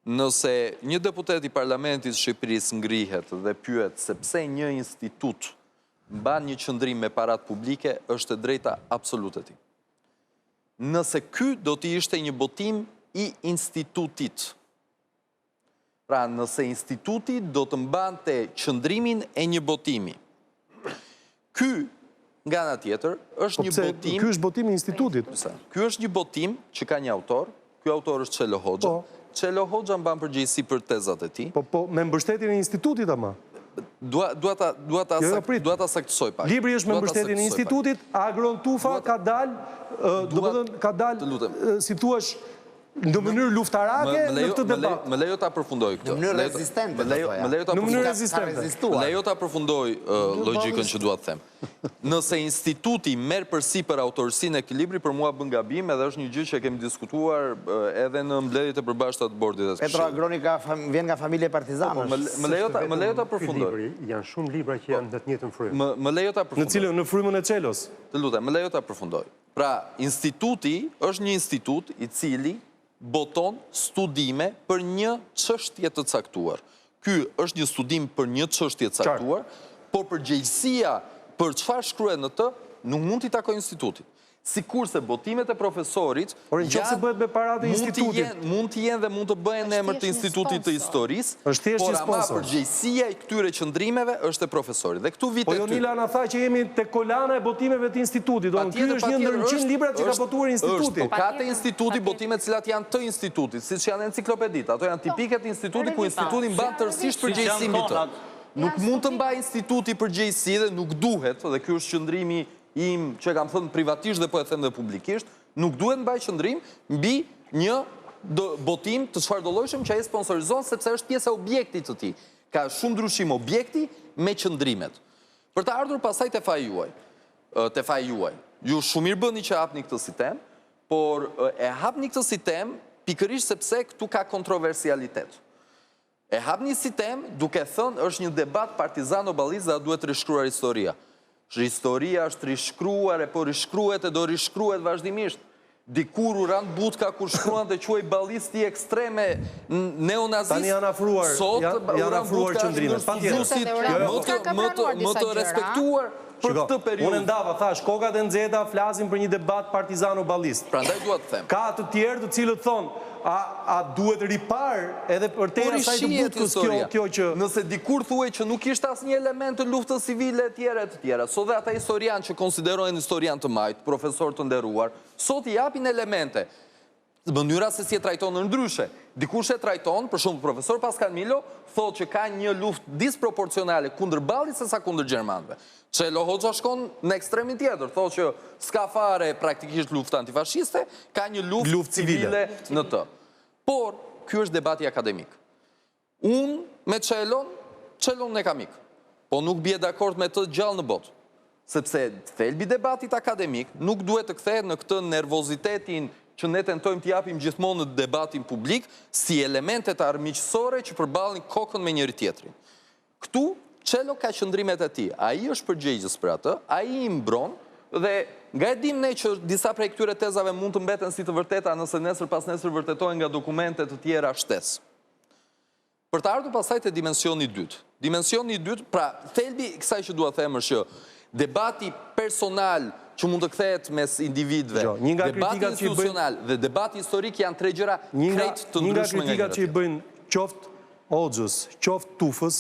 S8: Nëse një deputet i Parlamentit Shqipërisë ngrihet dhe pyet se pse një institut mban një qëndrim me parat publike, është e drejta absolute ti. Nëse ky do t'i ishte një botim i institutit. Pra, nëse instituti do të mbante qëndrimin e një botimi. Ky, nga ana tjetër, është një botim...
S4: Ky është botim i institutit.
S8: Ky është një botim që ka një autor, ky autor është Çelo Hoxha. Çelo Hoxha mban përgjegjësi për tezat e tij.
S4: Po, me mbështetjen e institutit ama.
S8: Dua ta saktësoj pak.
S4: Libri është me mbështetjen e institutit, Agron Tufa ka dalë, si thuash, në mënyrë luftarake në këtë debat.
S8: Më lejo ta përfundoj këtë.
S7: Në mënyrë rezistente.
S4: Në mënyrë rezistente.
S8: Më lejo ta përfundoj logjikën që dua të them. Nëse instituti merr përsipër autorsinë e këtij libri, për mua bën gabim, edhe është një gjë që kemi diskutuar edhe në mbledhjet e përbashkëta të bordit të këshillit.
S7: Petro Agroni vjen nga familje partizanësh.
S8: Më lejo ta përfundoj.
S10: Janë shumë libra që janë në të njëjtën frymë.
S8: Më lejo ta përfundoj.
S4: Në cilën në frymën e Çelos.
S8: Të lutem, më lejo ta përfundoj. Pra, instituti është një institut i cili boton studime për një çështje të caktuar. Ky është një studim për një çështje të caktuar, por përgjegjësia për çfarë shkruhet në të nuk mund t'i takojë institutit. Sikurse botimet e profesorit
S4: mund
S8: të jenë dhe mund të bëhen në emër të Institutit të Historisë, por ama përgjegjësia i këtyre qëndrimeve është e profesorit. Dhe këtu vite
S4: Po Jonila na tha që jemi te kolana e botimeve të institutit. Ky është një ndër 100 libra që ka botuar instituti.
S8: Po ka të instituti botime të cilat janë të institutit, siç janë enciklopedit. Ato janë tipike të institutit ku instituti mban tërësisht përgjegjësi mbi të. Nuk mund të mbajë instituti përgjegjësi dhe nuk duhet, dhe ky është qëndrimi im që kam thënë privatisht dhe po e them dhe publikisht, nuk duhet mbaj qëndrim mbi një botim të çfarëdolojshëm që ai sponsorizon sepse është pjesë e objektit të tij. Ka shumë ndryshim objekti me qëndrimet. Për të ardhur pasaj te faji juaj. Ju shumë mirë bëni që hapni këtë si temë, por e hapni këtë si temë pikërisht sepse këtu ka kontroversialitet. E hapni si temë duke thënë është një debat partizano-ballist dhe duhet rishkruar historia. Historia është rishkruar, po rishkruhet e do rishkruhet vazhdimisht. Dikur u rand butka kur shkruan të quaj ballisti ekstreme neonazist.
S4: Tani janë afruar qëndrimet.
S8: Më të respektuar për këtë periudhë.
S4: Unë ndava, thash, kokat e nxehta flasin për një debat partizano-ballist.
S8: Prandaj dua të them.
S4: Ka të tjerë të cilët thonë, a duhet ripar edhe për te asaj të butkës kjo që...
S8: Nëse dikur thuaj që nuk ishte asnjë element të luftës civile e tjera, sot dhe ata historian që konsiderojnë historian të majt, profesor të nderuar, sot i japin elemente. Mënyra se si e trajton në ndryshe. Dikush e trajton, për shumë profesor Pascal Milo, thot që ka një luftë disproporcionale kundër ballit se sa kundër gjermanëve. Çelo Hoxha shkon në ekstremin tjetër, thot që s'ka fare praktikisht luftë antifashiste, ka një luftë civile në të. Por, ky është debati akademik. Unë me Çelon ne kam ik, po nuk bie dakord me të gjallë në botë. Sepse thelbi debatit akademik nuk duhet të kthehet në këtë nervozitetin që ne tentojmë të japim gjithmonë në debatin publik si elementet armiqësore që përballen kokën me njëri tjetrin. Këtu Çelo ka qëndrimet e tij. Ai është përgjegjës për atë, ai i mbron dhe nga e dim ne që disa prej këtyre tezave mund të mbeten si të vërteta nëse nesër pas nesër vërtetohen nga dokumente të tjera shtesë. Për të ardhur pasaj te dimensioni i dytë. Dimensioni i dytë, pra thelbi kësaj që dua të them është që debati personal që mund të kthehet mes individëve, debati institucional dhe debati historik janë tre gjëra krejt të ndryshme nga njëra tjetra.
S4: Një nga kritikat që i bëjnë qoftë Hoxhës, qoftë Tufës,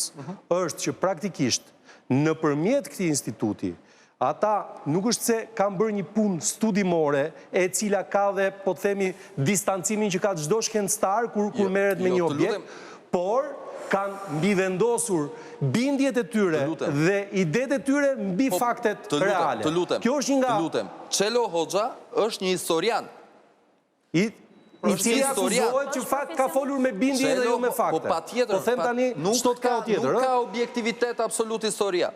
S4: është që praktikisht nëpërmjet këtij instituti, ata nuk është se kanë bërë një punë studimore e cila ka dhe, po të themi, distancimin që ka çdo shkencëtar kur merret me një objekt, por kanë mbivendosur bindjet e tyre dhe idetë e tyre mbi faktet reale. Kjo është një nga...
S8: Të lutem, Çelo Hoxha është një historian.
S4: I cili akuzohet që fakt ka folur me bindje dhe jo me fakte.
S8: Po patjetër,
S4: po them tani çdo të ka tjetër,
S8: nuk ka objektivitet absolut historia.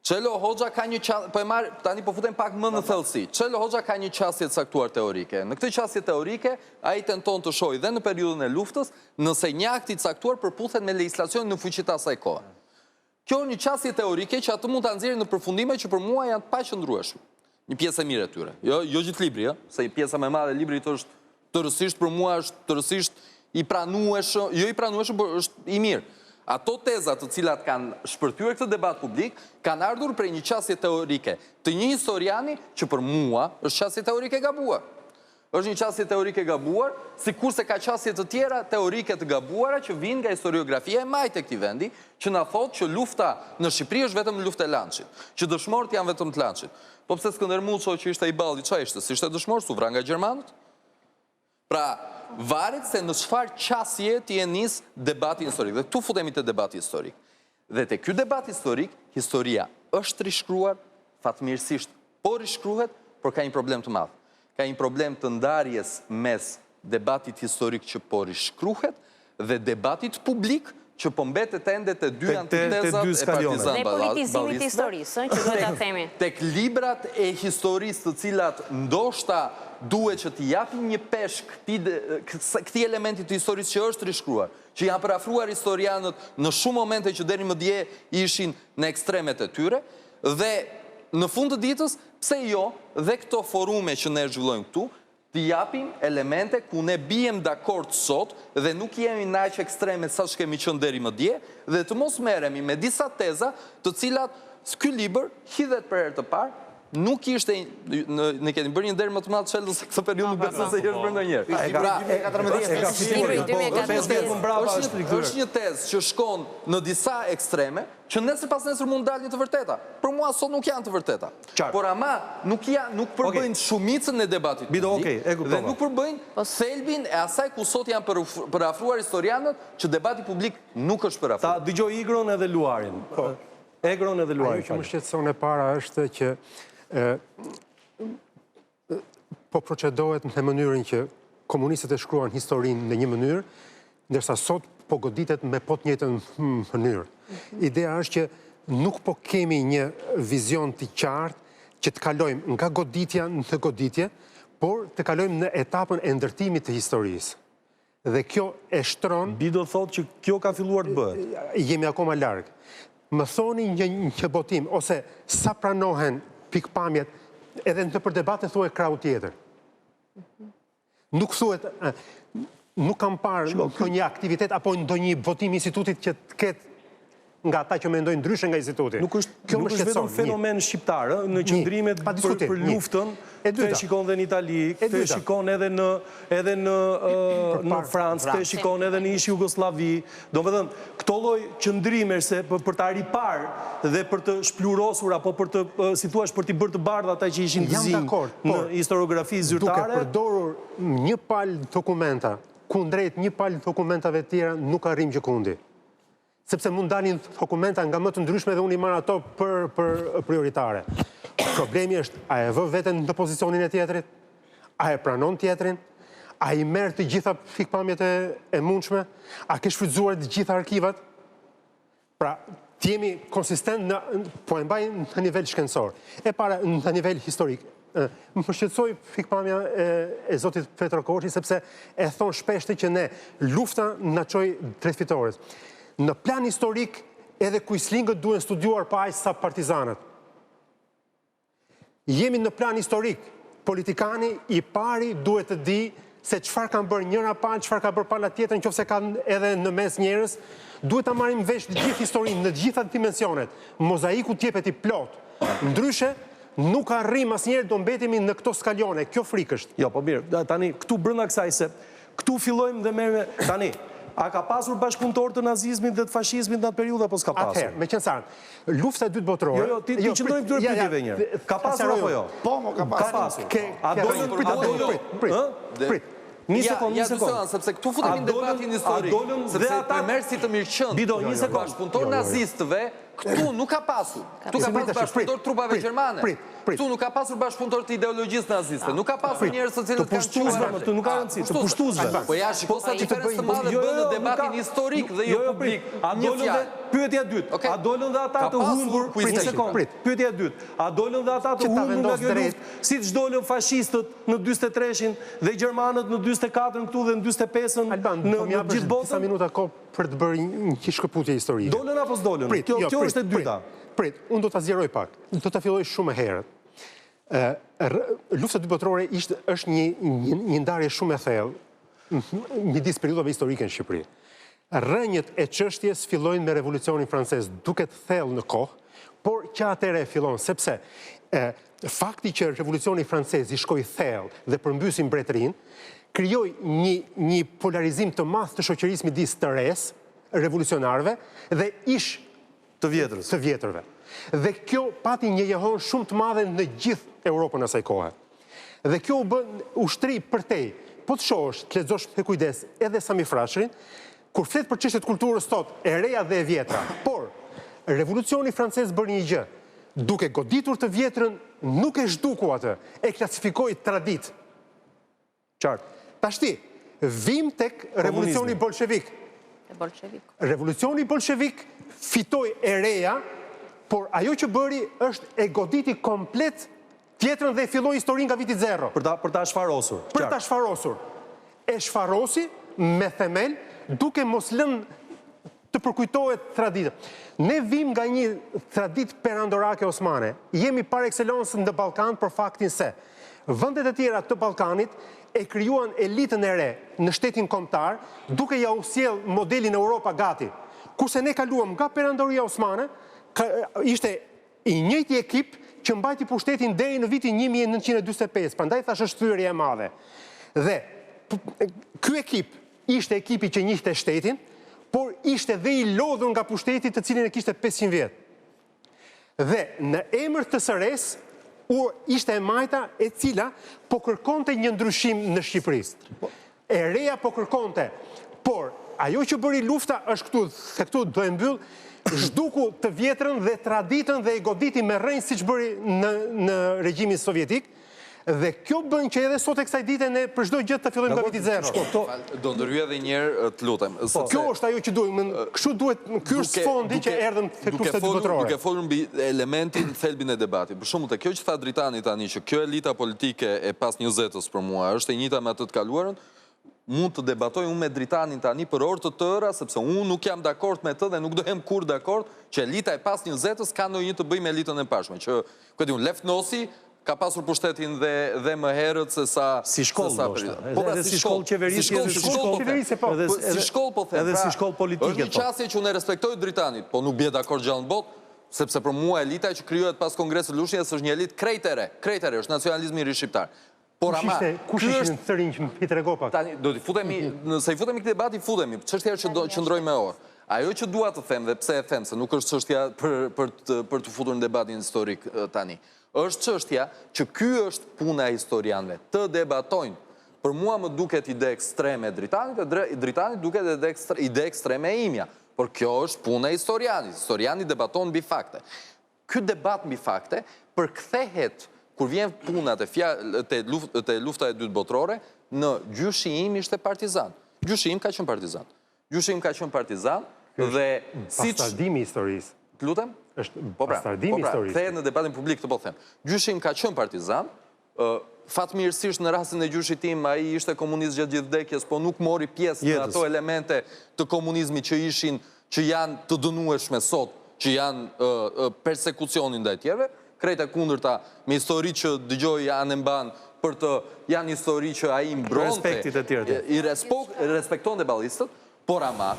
S8: Çelo Hoxha ka një qasje, po e marr tani po futem pak më në thellësi. Çelo Hoxha ka një qasje të caktuar teorike. Në këtë qasje teorike ai tenton të shohë dhe në periudhën e luftës nëse një akt i caktuar përputhet me legjislacionin në fuqitë asaj kohe. Kjo një qasje teorike që atë mund ta nxjerrë në përfundime që për mua janë të paqëndrueshme. Një pjesë e mirë e tyre. Jo gjithë libri, se pjesa më e madhe e librit është tërësisht për mua është tërësisht i pranueshëm, jo i pranueshëm, por është i mirë. Ato tezat të cilat kanë shpërthyer këtë debat publik, kanë ardhur prej një qasje teorike të një historiani që për mua është qasje teorike gabuar. Është një qasje teorike gabuar, sikurse ka qasje të tjera teorike të gabuara që vijnë nga historiografia e majtë e këtij vendi, që na thotë që lufta në Shqipëri është vetëm luftë e lançit, që dëshmorët janë vetëm të lançit. Po pse Skënder Muço që ishte i balli, çfarë ishte? Si ishte dëshmor, su vra nga gjermanët? Pra, varet se në çfarë qasje ti e nis debatin historik. Dhe këtu futemi te debati historik. Dhe te ky debat historik, historia është rishkruar, fatmirësisht po rishkruhet, por ka një problem të madh. Ka një problem të ndarjes mes debatit historik që po rishkruhet dhe debatit publik që po mbetet ende te dy antitezat e partizan
S6: dhe politizimit historisë, që duhet ta themi.
S8: Tek librat e historisë të cilat ndoshta duhet që t'i japin një peshk këtij elementi të historisë që është rishkruar, që janë parafruar historianët në shumë momente që deri më dje ishin në ekstremet e tyre, dhe në fund të ditës, pse jo, dhe këto forume që ne zhvillojmë këtu, t'i japim elemente ku ne bijem dakord sot dhe nuk jemi në aq ekstreme sa që kemi qenë deri më dje, dhe të mos merremi me disa teza të cilat ky libër hidhet për herë të parë. Nuk ishte, ne keni bërë një derë më të madh çelë se këtë periudhë nuk besoj se është bërë ndonjëherë. Është një tezë që shkon në disa ekstreme, që nesër pas nesër mund dalin të vërteta. Për mua sot nuk janë të vërteta. Por ama nuk përbëjnë shumicën e debatit publik dhe nuk përbëjnë thelbin e asaj ku sot janë përafruar historianët që debati publik nuk është përafruar.
S4: Ta dëgjoj Egron edhe Luarin. Egron edhe Luari.
S10: Ajo që më shqetëson e para është që po procedohet në mënyrën që komunistët e shkruan historinë në një mënyrë, ndërsa sot po goditet me po të njëjtën mënyrë. Ideja është që nuk po kemi një vizion të qartë që të kalojmë nga goditja në goditje, por të kalojmë në etapën e ndërtimit të historisë. Dhe kjo e shtron...
S4: Bido thotë që kjo ka filluar të bëhet.
S10: Jemi akoma larg. Më thoni një botim, ose sa pranohen pikpamjet, edhe në të për debate thuhet krau tjetër. Nuk thuhet, nuk kam parë në një aktivitet apo në një votim institutit që të ketë nga ata që mendojnë ndryshe nga instituti.
S4: Nuk është vetëm fenomen shqiptar, në qëndrimet për luftën, të shikon dhe në Itali, të shikon edhe në Francë, të shikon edhe në ish Jugoslavi. Do më dhëmë, këto lloj qëndrime se për të aripar dhe për të shplurosur, apo për të, si thuash, për t'i bërë të bardha ata që ishin të zinë në historiografi zyrtare.
S10: Duke përdorur një palë dokumenta, kundrejt një palë dokumentave tjera, nuk arrim gjëkundi. Sepse mund dalin dokumenta nga më të ndryshme dhe unë i marr ato për prioritare. Problemi është, a e vë veten në pozicionin e tjetrit? A e pranon tjetrin? A i merr të gjitha pikpamjet e mundshme? A ke shfrytzuar të gjitha arkivat? Pra, të jemi konsistent, po e mbajnë në nivel shkencor. E para, në nivel historik. Më shqetësoi pikpamja e zotit Petro Koçi, sepse e thon shpesh që ne lufta na çoi drejt fitores. Në plan historik, edhe kujslingët duhen studiuar pa aq sa partizanët. Jemi në plan historik. Politikani i pari duhet të di se çfarë kanë bërë njëra palë, çfarë ka bërë pala tjetër, nëse kanë edhe në mes njerëz. Duhet ta marrim vesh të gjithë historinë në të gjitha dimensionet. Mozaiku t'jepet i plot. Ndryshe, nuk arrim asnjëherë do mbetemi në këto skalione. Kjo frikë është.
S4: Jo, po mirë, tani këtu brenda kësaj se këtu fillojmë dhe merrem tani. A ka pasur bashkëpunëtor të nazizmit dhe të fashizmit në atë periudhë apo s'ka pasur?
S10: Atëherë, me qenë sarë, lufta e dytë botërore...
S4: Jo, ti qëndrojmë këtyre pyetjeve një. Ka pasur apo jo?
S7: Po, ka pasur.
S4: A dolën prit. Një sekond.
S8: Sepse këtu futemi në debatin historik. Sepse përmerësi të mirëqënd.
S4: Bido, një sekond.
S8: Bashkëpunëtor nazistëve, këtu nuk ka pasur. Këtu ka pasur bashkëpunëtor trupave gjermane. Këtu nuk ka pasur bashkëpunëtor të ideologjisë naziste, nuk ka pasur njerëz të cilët kanë
S4: pushtuesve, të nuk ka rëndësi, të pushtuesve.
S8: Po ja, shiko sa diferencë të madhe bën në debatin historik dhe jo publik.
S4: Pyetja e dytë, a dolën dhe ata të humbur, pyetja e dytë, a dolën dhe ata të humbur nga kjo luftë, siç dolën fashistët në 43-shin dhe gjermanët në 44-ën këtu dhe në 45-ën në gjithë botën?
S10: Disa minuta kohë për të bërë një shkëputje historike.
S4: Dolën apo s'dolën? Kjo është e dyta.
S10: Unë do të zjeroj pak, do të filloj shumë herët. Lufta e dytë botërore është një ndarje shumë e thellë midis periudhave historike në Shqipëri. Rënjët e çështjes fillojnë me revolucionin francez, duket thellë në kohë, por që atëre fillon, sepse fakti që revolucioni francez i shkoi thellë dhe përmbysi mbretërinë, krijoi një polarizim të madh të shoqërisë midis të res, revolucionarëve dhe të vjetërve. Dhe kjo pati një jehon shumë të madhe në gjithë Europën asaj kohe. Dhe kjo u bën ushtri përtej. Po të shohësh, të lexosh me kujdes edhe Sami Frashërin, kur flet për çështjet kulturës thot e reja dhe e vjetra. Por revolucioni francez bëri një gjë, duke goditur të vjetrën, nuk e zhduku atë, e klasifikoi tradit.
S4: Qartë.
S10: Tashti, vim tek revolucioni bolshevik. Revolucioni bolshevik fitoi e reja, por ajo që bëri është e goditi komplet tjetrën dhe filloi historinë nga viti 0.
S4: Për ta shfarosur.
S10: Për ta shfarosur. E shfarosi me themel, duke mos lënë të përkujtohet traditë. Ne vim nga një traditë perandorake osmane. Jemi par excellence në Ballkan për faktin se vendet e tjera të Ballkanit e krijuan elitën e re në shtetin kombëtar, duke ja u sjell modelin Europa gati. Kurse ne kaluam nga perandoria osmane, ishte i njëjti ekip që mbajti pushtetin deri në vitin 1945, prandaj thash është thyerje e madhe. Dhe ky ekip ishte ekipi që njihte shtetin, por ishte dhe i lodhur nga pushteti të cilin e kishte 500 vjet. Dhe në emër të SRS ishte e majta e cila po kërkonte një ndryshim në Shqipëri. E reja po kërkonte, por ajo që bëri lufta është këtu, se këtu do e mbyll, zhduku të vjetrën dhe traditën dhe e goditi me rënjë siç bëri në regjimin sovjetik. Dhe kjo bën që edhe sot e kësaj dite ne për çdo gjë të fillojmë nga viti 0.
S8: Do ndërhyj edhe një herë, të lutem.
S10: Kjo është ajo që duhet, kështu duhet, ky është sfondi që erdhëm tek lufta botërore.
S8: Duke folur mbi elementin, thelbin e debatit. Për shembull, te kjo që tha Dritani tani që kjo elita politike e pas 20-s për mua është e njëjta me atë të kaluarën, mund të debatoj unë me Dritanin tani për orë të tëra, sepse unë nuk jam dakord me të dhe nuk do jem kur dakord që elita e pas 20-s ka ndonjë të bëjë me elitën e pashme, që Lefnosi ka pasur pushtetin dhe më herët se sa...
S4: Si shkollë, ndoshta. Edhe si shkollë qeverisje,
S8: si shkollë po them.
S4: Edhe si shkollë politike.
S8: Është një qasje që unë e respektoj Dritanit, po nuk bie dakord gjallë në botë, sepse për mua elita që krijohet pas Kongresit Lushnjës është një elitë krejtere, është nacionalizmi i ri shqiptar. Por ama,
S10: kush ishin thërin që i trego pak?
S8: Tani, do t'i futemi, nëse i futemi këtë debati, futemi, çështja që qëndroj me orë. Ajo që dua të them dhe pse e them, se nuk është çështja për të futur në debatin historik tani. Është çështja që ky është puna e historianëve, të debatojnë. Për mua më duket ide ekstreme Dritanit, e Dritanit duket ide ekstreme e imja. Por kjo është puna e historianit. Historiani debaton mbi fakte. Ky debat mbi fakte përkthehet kur vjen puna te lufta e dytë botërore, në gjyshi im ishte partizan. Gjyshi im ka qenë partizan. Gjyshi im ka qenë partizan dhe
S10: bastardimi i historisë.
S8: Lutem?
S10: Është bastardimi i historisë.
S8: Kthehet në debatin publik të po them. Gjyshi im ka qenë partizan. Fatmirësisht në rastin e gjyshit tim ai ishte komunist gjatë gjithë vdekjes, po nuk mori pjesë në ato elemente të komunizmit që janë të dënueshme sot, që janë persekucionin ndaj tjerëve. Krejt e kundërta me histori që dëgjoj janë e mban për të janë histori që ai mbronte i respekton dhe ballistët, por ama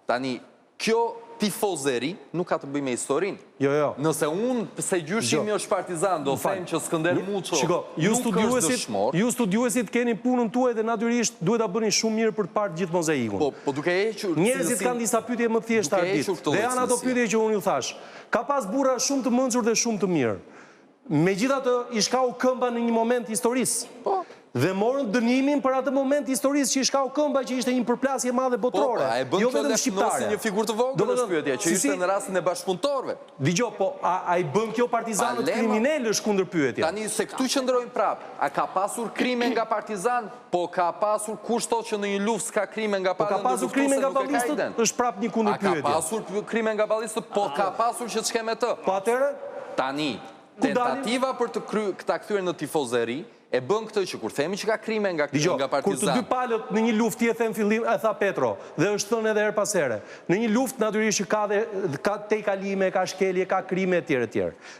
S8: tani kjo tifozeri nuk ka të bëjë me historinë.
S4: Jo.
S8: Nëse unë se gjyshimi është partizan, do them që Skënder Muço nuk është dëshmor.
S4: Ju studiuesit keni punën tuaj dhe natyrisht duhet ta bëni shumë mirë për të parë gjithë mozaikun.
S8: Po duke hequr
S4: njerëzit kanë disa pyetje më të thjeshta Ardit. Dhe janë ato pyetje që unë ju thash. Ka pas burra shumë të mençur dhe shumë të mirë. Megjithatë i shkau këmba në një moment historisë. dhe morën dënimin për atë moment historisë që i shkau këmba që ishte një përplasje madhe botërore.
S8: A e bën
S4: jo
S8: kjo
S4: vetëm
S8: si
S4: shqiptare.
S8: një figurë të vogël është pyetja, që ishte në rastin e bashkëpunëtorëve.
S4: Dgjoj, po a i bën kjo partizanët kriminalësh kundër pyetja?
S8: Tani se këtu qëndrojnë prap, a ka pasur krime nga partizan, po ka pasur kushto që në një luftë s'ka krime nga
S4: Po ka pasur krime nga ballistët, është prap një kundër pyetje.
S8: A ka pasur krime nga ballistët, po ka pasur që të shkem e të.
S4: Po atëre?
S8: Tani, tentativa për të këta kthyer në tifozeri, e bën këtë që kur themi që ka krime nga partizan.
S4: Kur të dy palët në një luftë ti e them fillim, e tha Petro, dhe është thënë edhe her pas here. Në një luftë natyrisht që ka tejkalime, ka shkelje, ka krime etj.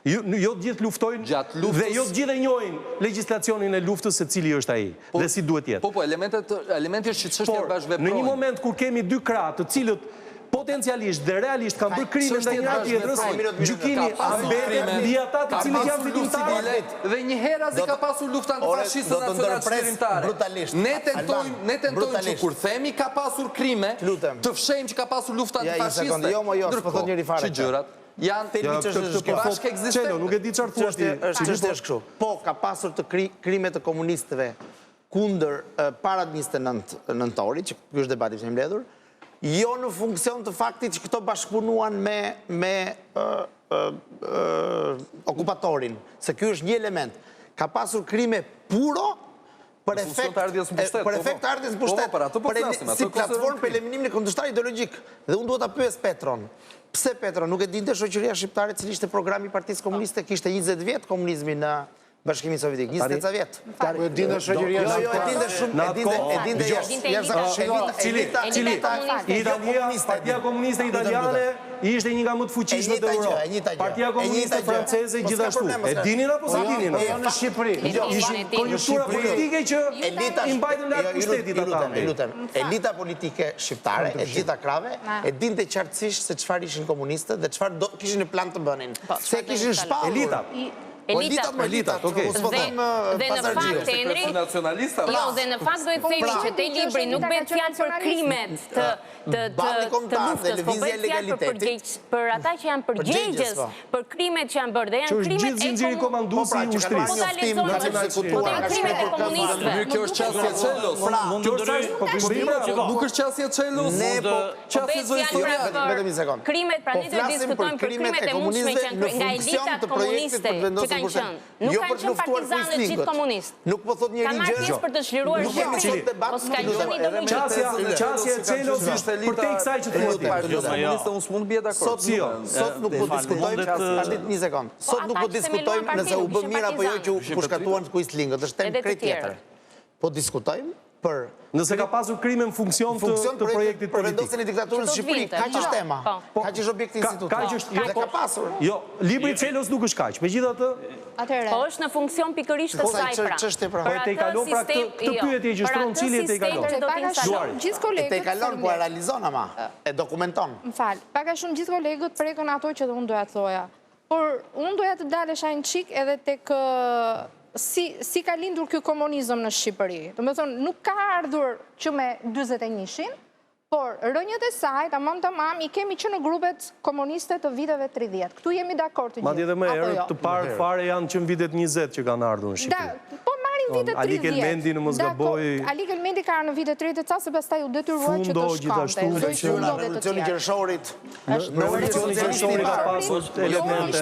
S4: Jo të gjithë luftojnë dhe jo të gjithë e njohin legjislacionin e luftës se cili është ai dhe si duhet jetë.
S8: Po, elementi është që çështja bashkëveprojnë.
S4: Në një moment kur kemi dy krah të cilët potencialisht dhe realisht kanë bërë krime ndaj njëra tjetrës, gjykimi a mbetet mbi ata të cilët janë fitimtarë.
S8: Dhe një herë as ka pasur lufta antifashiste nacionale shqirimtare. Ne tentojmë që kur themi ka pasur krime, të fshejmë që ka pasur lufta antifashiste. Ndërkohë që gjërat janë bashkë ekzistent.
S4: Nuk e di çfarë thua ti.
S7: Është kështu. Po ka pasur të krime të komunistëve kundër para 29 nëntorit, që ky është debati që kemi mbledhur. Jo në funksion të faktit që këto bashkëpunuan me okupatorin, se kjo është një element. Ka pasur krime puro për efekt të ardhjes në pushtet, si platformë për eliminimin e kundërshtarit ideologjik. Dhe unë duhet ta pyes Petron. Pse Petro nuk e dinte shoqëria shqiptare cili ishte programi i Partisë Komuniste, kishte 20 vjet komunizmi në Bashkimin Sovjetik, 28 vjet.
S5: E dinte shoqëria
S4: Partia Komuniste Italiane ishte një nga më të fuqishmet e Europës. Partia Komuniste Franceze gjithashtu. E dinin apo s'e dinin?
S5: Në Shqipëri.
S4: Ishin konjunktura politike që i mbajtën lart pushtetit ata.
S7: Elita politike shqiptare, e gjitha krave, e dinte qartësisht se çfarë ishin komunistët dhe çfarë kishin në plan të bënin. Se kishin shpallur.
S6: Elitat, dhe në fakt, Henri, dhe në fakt do e themi që te libri nuk bëhet fjalë për krimet të luftës, po bëhet fjalë për ata që janë përgjegjës, për krimet që janë bërë, dhe janë krimet
S4: gjithë zinxhiri komanduesi i ushtrisë.
S6: Po janë krimet e komunistëve.
S8: Kjo është qasje Çelos. Nuk është qasje Çelos. Qasje Zojstovian.
S7: Vetëm një sekond.
S6: Krimet, pra ne do diskutojmë për krimet e mundshme që janë nga elitat komuniste. Nuk kanë qenë partizanët gjithë komunistë.
S7: Nuk po thot njëri gjë.
S6: Ka marrë pjesë për të çliruar Shqipërinë. Po s'ka qenë ideologjik.
S4: Qasja e Çelos ishte për te kësaj që thuat ti.
S8: Komuniste unë s'mund bie dakord.
S7: Sot nuk po diskutojmë, Ardit një sekond. Sot nuk po diskutojmë nëse u bë mirë apo jo që u shkatuan kuislingët, është temë krejt tjetër. Po diskutojmë për
S4: nëse ka pasur krime në funksion të projektit politik.
S7: Për vendosjen e diktaturës në Shqipëri, kaq është tema. Kaq është objekti i institutit. Dhe ka pasur.
S4: Jo, libri i Çelos nuk është kaq. Megjithatë,
S6: po është në funksion pikërisht të saj pra.
S4: Po e te kalon pra këtë pyetje që shtron Çili e te kalon.
S7: Te kalon po e realizon ama, e dokumenton.
S11: M'fal, pak a shumë gjithë kolegët prekën ato që dhe unë doja të thoja. Por unë doja të dalesha një çik edhe tek si ka lindur kjo komunizëm në Shqipëri. Do me thonë, nuk ka ardhur që me 41-shin, por rënjët e saj, tamam, i kemi që në grupet komuniste të viteve 30. Këtu jemi dakord të gjithë.
S4: Madje edhe më herët të parë fare janë që në vitet 20 që kanë ardhur në Shqipëri.
S11: Po marim vitet 30.
S4: Ali Kelmendi në mos gaboj.
S11: Ali Kelmendi ka në vitet 30, sa se pastaj u detyruar që të shkante.
S7: Në revolucionin gjershorit.
S4: Në revolucionin gjershorit ka pasur elemente.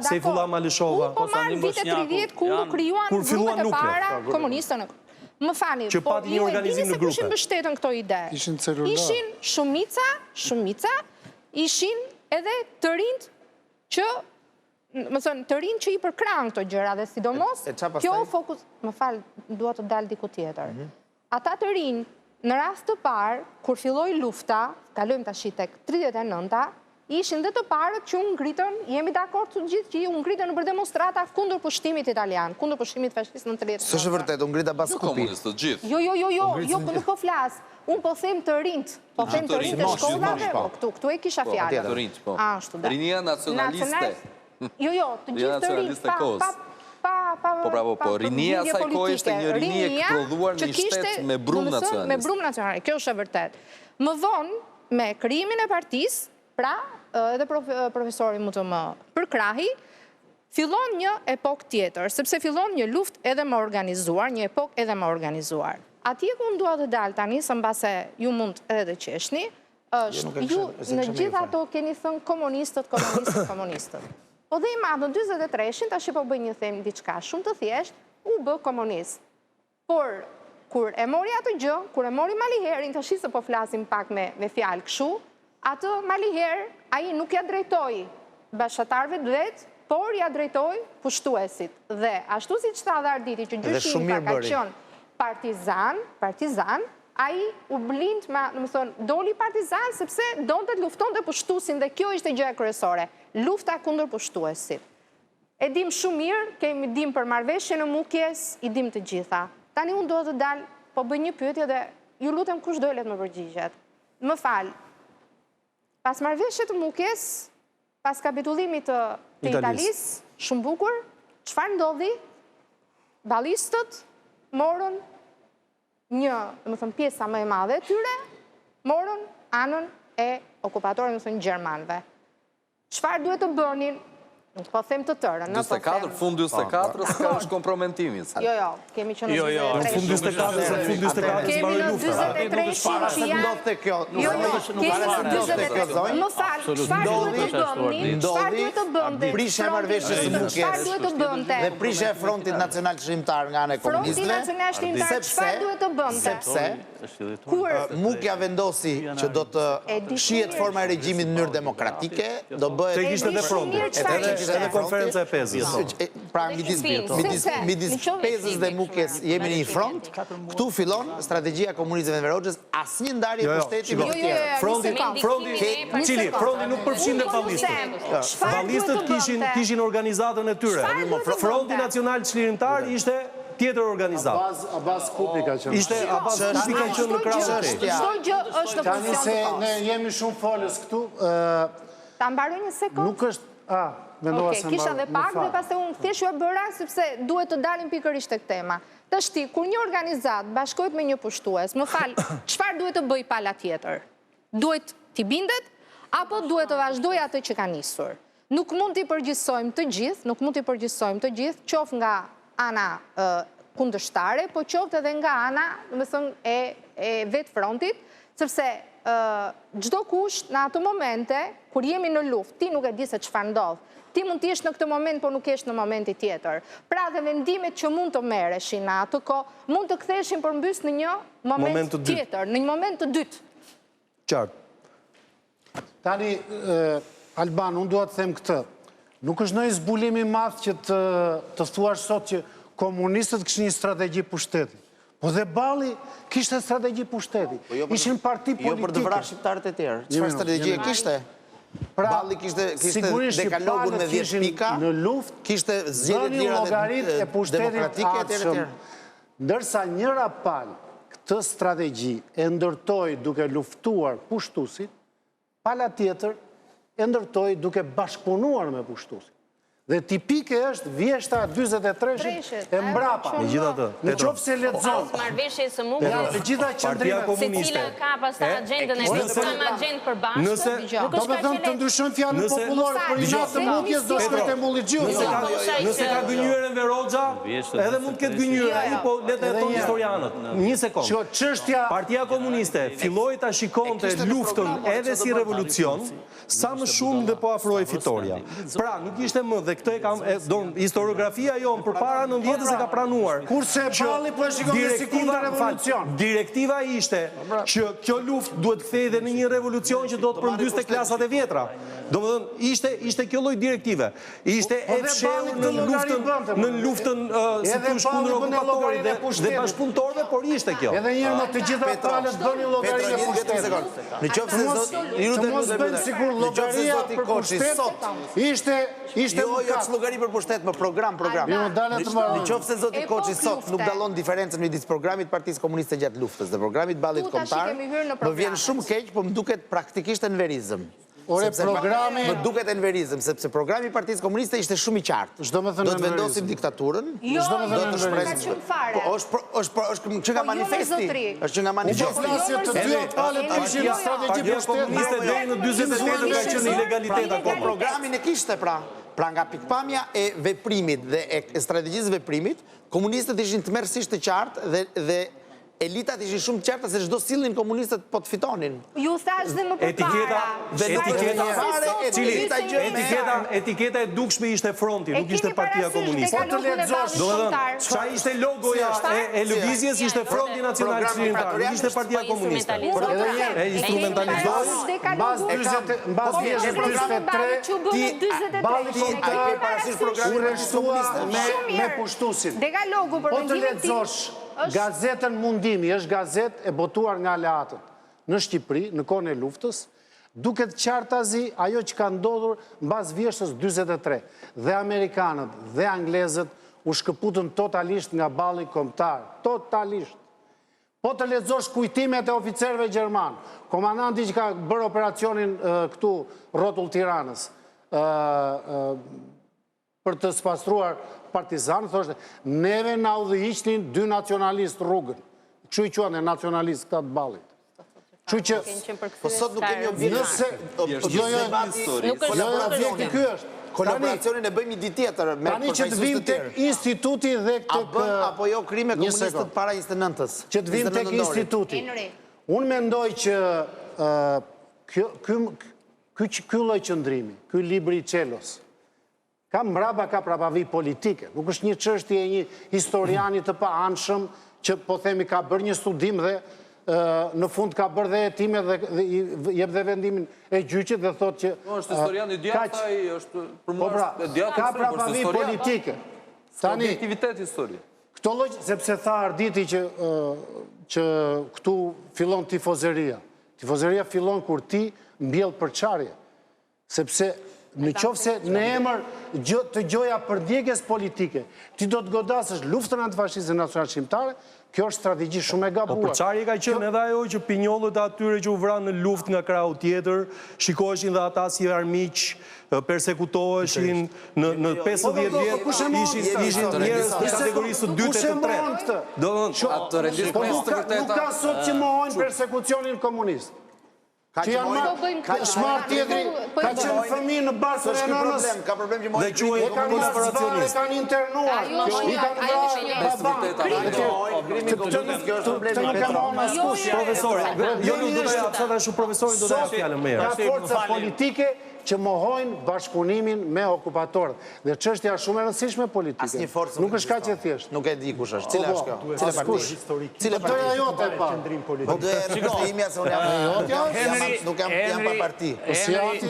S4: Sejfullah Malishova.
S11: Po marim vitet 30 ku krijuan grupet e para komuniste në Më fani, po ju e dini se kushin mbështetën këto ide. Ishin shumica, ishin edhe të rinjt që, më thënë, të rinjt që i përkran këto gjëra dhe sidomos, kjo fokus, më falë, duhet të dalë diku tjetër. Ata të rinjt, në rast të parë, kur filloi lufta, kalojmë tash tek 39-ta, ishin dhe të parët që unë ngritën, jemi dakord të gjithë që unë ngritën në për demonstrata kundër pushtimit italian, kundër pushtimit fashist në 30.
S7: Së shë vërtet, unë ngrita bas kupi.
S11: Jo, po nuk po flas. Unë po them të rinjt. Po them të rinjt e shkollave, këtu e kisha fjalën.
S8: Të rinjt, po. Rinia nacionaliste.
S11: Jo, të gjithë të rinjt.
S8: Po bravo, po. Rinia asaj kohë ishte një rinie e prodhuar në shtet me brumë nacionaliste.
S11: Me brumë nacionaliste, kjo është e vërtet. Më vonë, me krijimin e partisë, pra, edhe profesori më të më përkrahi, fillon një epok tjetër, sepse fillon një luft edhe më organizuar, një epok edhe më organizuar. Atje ku unë dua të dalë tani, së mbase ju mund edhe të qeshni, është ju në gjithë ato keni thënë komunistët. Po dhe i madhë në 23-shin, ta që po bëj një them diçka shumë të thjesht, u bë komunist. Por, kur e mori atë gjë, kur e mori Maliherin, të shisë po flasim pak me fjalë këshu, atë Maliher, a i nuk ja drejtoj bashkëtarëve vetë, por ja drejtoj pushtuesit. Dhe ashtu si që tha dhe Arditi, që gjyshimi ka qenë partizan, a i u blind me, në më thonë, doli partizan, sepse donë të lufton të pushtusin, dhe kjo ishte gjëja kryesore, lufta kundër pushtuesit. E dim shumë mirë, kemi dim për marrëveshje në Mukjes, i dim të gjitha. Tani unë do të dalë, po bëj një pyetje dhe ju lutem kush do let më përgjigjet. Më falë, pas marrëveshje të Mukjes, pas kapitullimit të Italis, shumë bukur, çfarë ndodhi? Ballistët morën një, më thënë, pjesa më e madhe e tyre, morën anën e okupatorëve, më thënë, gjermanëve. Çfarë duhet të bënin? Nuk po them të tërën.
S8: Fund 24, s'ka është kompromentimi.
S11: Jo, kemi që në 23.
S4: Në fund 24, në fund 24,
S11: kemi në 23 që janë... Jo, kemi në 23. Më falë, çfarë duhet të bëni? Çfarë duhet të bënte?
S7: Prishe marrëveshjes së Mukjes dhe prishe e Frontit Nacional Çlimtar nga ana e komunistëve.
S11: Fronti Nacional Çlimtar, çfarë duhet të bënte?
S7: Sepse Mukja vendosi që do të shihet forma e regjimit në mënyrë demokratike, do bëhet...
S4: Tek ishte dhe Fronti. Edhe konferenca e Pezës.
S7: Pra, midis Pezës dhe Mukjes jemi në një front, këtu fillon strategjia komunistëve në Verogjës, asnjë ndarje pushteti me të tjerë.
S4: Fronti, Çili, Fronti nuk përfshin dhe ballistët. Ballistët kishin organizatën e tyre. Fronti Nacional Çlirimtar ishte tjetër organizatë.
S5: Abaz Kupi ka qenë.
S4: Ishte Abaz Kupi ka qenë në krahun e tij.
S11: Çdo gjë është në
S5: Tani se ne jemi shumë folës këtu.
S11: Ta mbaroj një sekond?
S5: Nuk është...
S11: Kisha dhe pak dhe pas e unë thjesht ju e bëra sepse duhet të dalim pikërisht tek tema. Të shti, kur një organizat bashkohet me një pushtues, më falë, çfarë duhet të bëj pala tjetër? Duhet t'i bindet, apo duhet të vazhdoj atë që ka nisur? Nuk mund t'i përgjithsojmë të gjithë, qof nga ana kundërshtare, po qoftë edhe nga ana, më thënë, e vetë frontit, sepse gjdo kush në ato momente, kur jemi në luft, ti nuk e di se çfarë ndodh. Ti mund t'jesh në këtë moment, por nuk jesh në momenti tjetër. Pra dhe vendimet që mund të merreshin në atë kohë, mund të ktheheshin përmbys në një moment tjetër, në një moment të dytë.
S5: Qartë. Tani, Alban, unë dua të them këtë. Nuk është ndonjë zbulim i madh që të thuash sot që komunistët kishin një strategji pushteti. Po dhe Balli kishte strategji pushteti. Ishin parti politike.
S7: Jo për të vrarë shqiptarët e tjerë. Çfarë strategji kishte? Balli kishte dekalogun me 10 pika, kishte zgjedhjet
S5: e demokratike e tjerë. Ndërsa njëra palë këtë strategji e ndërtoi duke luftuar pushtuesit, pala tjetër e ndërtoi duke bashkëpunuar me pushtuesit. Dhe tipike është vjeshta 43 e mbrapa. Në qoftë se lexon.
S6: Marrëveshje së Mukjes.
S5: Të gjitha qendrimet.
S6: Secila ka pastaj agjendën e vet, kam agjendë për bashkë.
S5: Do të thonë të ndryshojmë fjalën popullore për inatë të Mukjes do shkruajtë Mullixiu.
S4: Nëse ka gënjur në Verogja, edhe mund të ketë gënjur ai, po le të thonë historianët. Një sekond.
S5: Çështja
S4: Partia Komuniste filloi ta shikonte luftën edhe si revolucion, sa më shumë dhe po afrohej fitoria. Pra, nuk ishte më dhe këtë e kam, historiografia jonë për para 90-s e ka pranuar.
S5: Kurse Balli po e shikon si kundër revolucion.
S4: Direktiva ishte që kjo luft duhet kthehej dhe në një revolucion që do të përmbyste klasat e vjetra. Domethënë, ishte kjo lloj direktive. Ishte e fshehur në luftën si thosh kundër okupatorit dhe bashkëpunëtorëve, por ishte kjo.
S5: Edhe një herë më të gjitha palët bënin llogarinë e pushtetit.
S7: Në qoftë se
S5: llogaria për pushtet ishte
S7: jo llogari për pushtet, më program. Në qoftë se zoti Koçi sot nuk dallon diferencën midis programit Partisë Komuniste gjatë luftës dhe programit Ballit Kombëtar, më vjen shumë keq, po më duket praktikisht enverizëm. Më duket enverizëm, sepse programi i Partisë Komuniste ishte shumë i qartë. Do të vendosim diktaturën, do të shpresim. Është që nga manifesti. Është që nga manifesti.
S4: Partia Komuniste deri në 48 ka qenë ilegalitet akoma.
S7: Programin e kishte pra. Pra nga pikpamja e veprimit dhe e strategjisë veprimit, komunistët ishin të mërësisht të qartë dhe elitat ishin shumë të qarta se çdo sillnin komunistët po të fitonin.
S11: Ju thash dhe më përpara.
S4: Etiketa e dukshme ishte fronti, nuk ishte Partia Komuniste.
S11: Po të lexosh.
S4: Ç'a ishte logoja e lëvizjes ishte Fronti Nacional Çlitar, nuk ishte Partia Komuniste. E instrumentalizoi
S5: mbas vjeshtës 43 balli kombëtar u rreshtua me pushtusin.
S11: Dekalogu për
S5: po të lexosh gazetën Mundimi, është gazetë e botuar nga aleatët në Shqipëri, në kohën e luftës, duket qartazi ajo që ka ndodhur mbas vjeshtës 43. Dhe amerikanët dhe anglezët u shkëputën totalisht nga balli kombëtar. Totalisht. Po të lexosh kujtimet e oficerëve gjerman, komandanti që ka bërë operacionin këtu rrotull Tiranës, për të spastruar partizanët, thoshte, neve na udhëhiqnin dy nacionalistë rrugën. Kështu i quajnë nacionalistë këta të ballit. Kështu që
S7: po sot nuk kemi objekt.
S5: Objekti ky është.
S7: Kolaboracionin e bëjmë ditë tjetër me
S5: tani që të vim tek instituti dhe tek
S7: apo jo krime komunistët para 29-s.
S5: Që të vim tek instituti. Unë mendoj që ky lloj qëndrimi, ky libri i Çelos, ka mbrapa ka prapavi politike. Nuk është një çështje e një historiani të paanshëm që po themi ka bërë një studim dhe në fund ka bërë dhe hetime dhe jep dhe vendimin e gjyqit dhe thot që
S8: është historian i djathtë, ai është për mua e djathtë,
S5: ka prapavi politike.
S8: Tani objektivitet histori.
S5: Këto lloj sepse tha Arditi që këtu fillon tifozeria. Tifozeria fillon kur ti mbjell përçarje. Sepse në qoftë se në emër të gjoja përdjegjes politike, ti do të godasësh luftën antifashiste nacionale shqiptare, kjo është strategji shumë e gabuar.
S4: Përçarje ka qenë edhe ajo që pinjollët atyre që u vranë në luftë nga krahu tjetër, shikoheshin dhe ata si armiq, persekutoheshin në 50 vjet, ishin njerëz të kategorisë të dytë e të tretë.
S5: Nuk ka sot që mohojnë persekucionin komunist. Që janë shmar tjetëri, ka qenë fëmi në basë e nënës,
S4: dhe quaj kolaboracionist.
S5: I kanë internuar, i kanë të nuk e mohon askush.
S4: Profesore, jo nuk do të japë, sa shu profesorin do të japë fjallën me
S5: ka forca politike që mohojnë bashkëpunimin me okupatorët. Dhe çështja është shumë e rëndësishme politike. Nuk është kaq e thjeshtë.
S7: Nuk e di kush është. Cila është kjo? Cila parti?
S5: Cila parti? Doja jote pa.
S7: Po do e imja se unë nuk jam pa parti.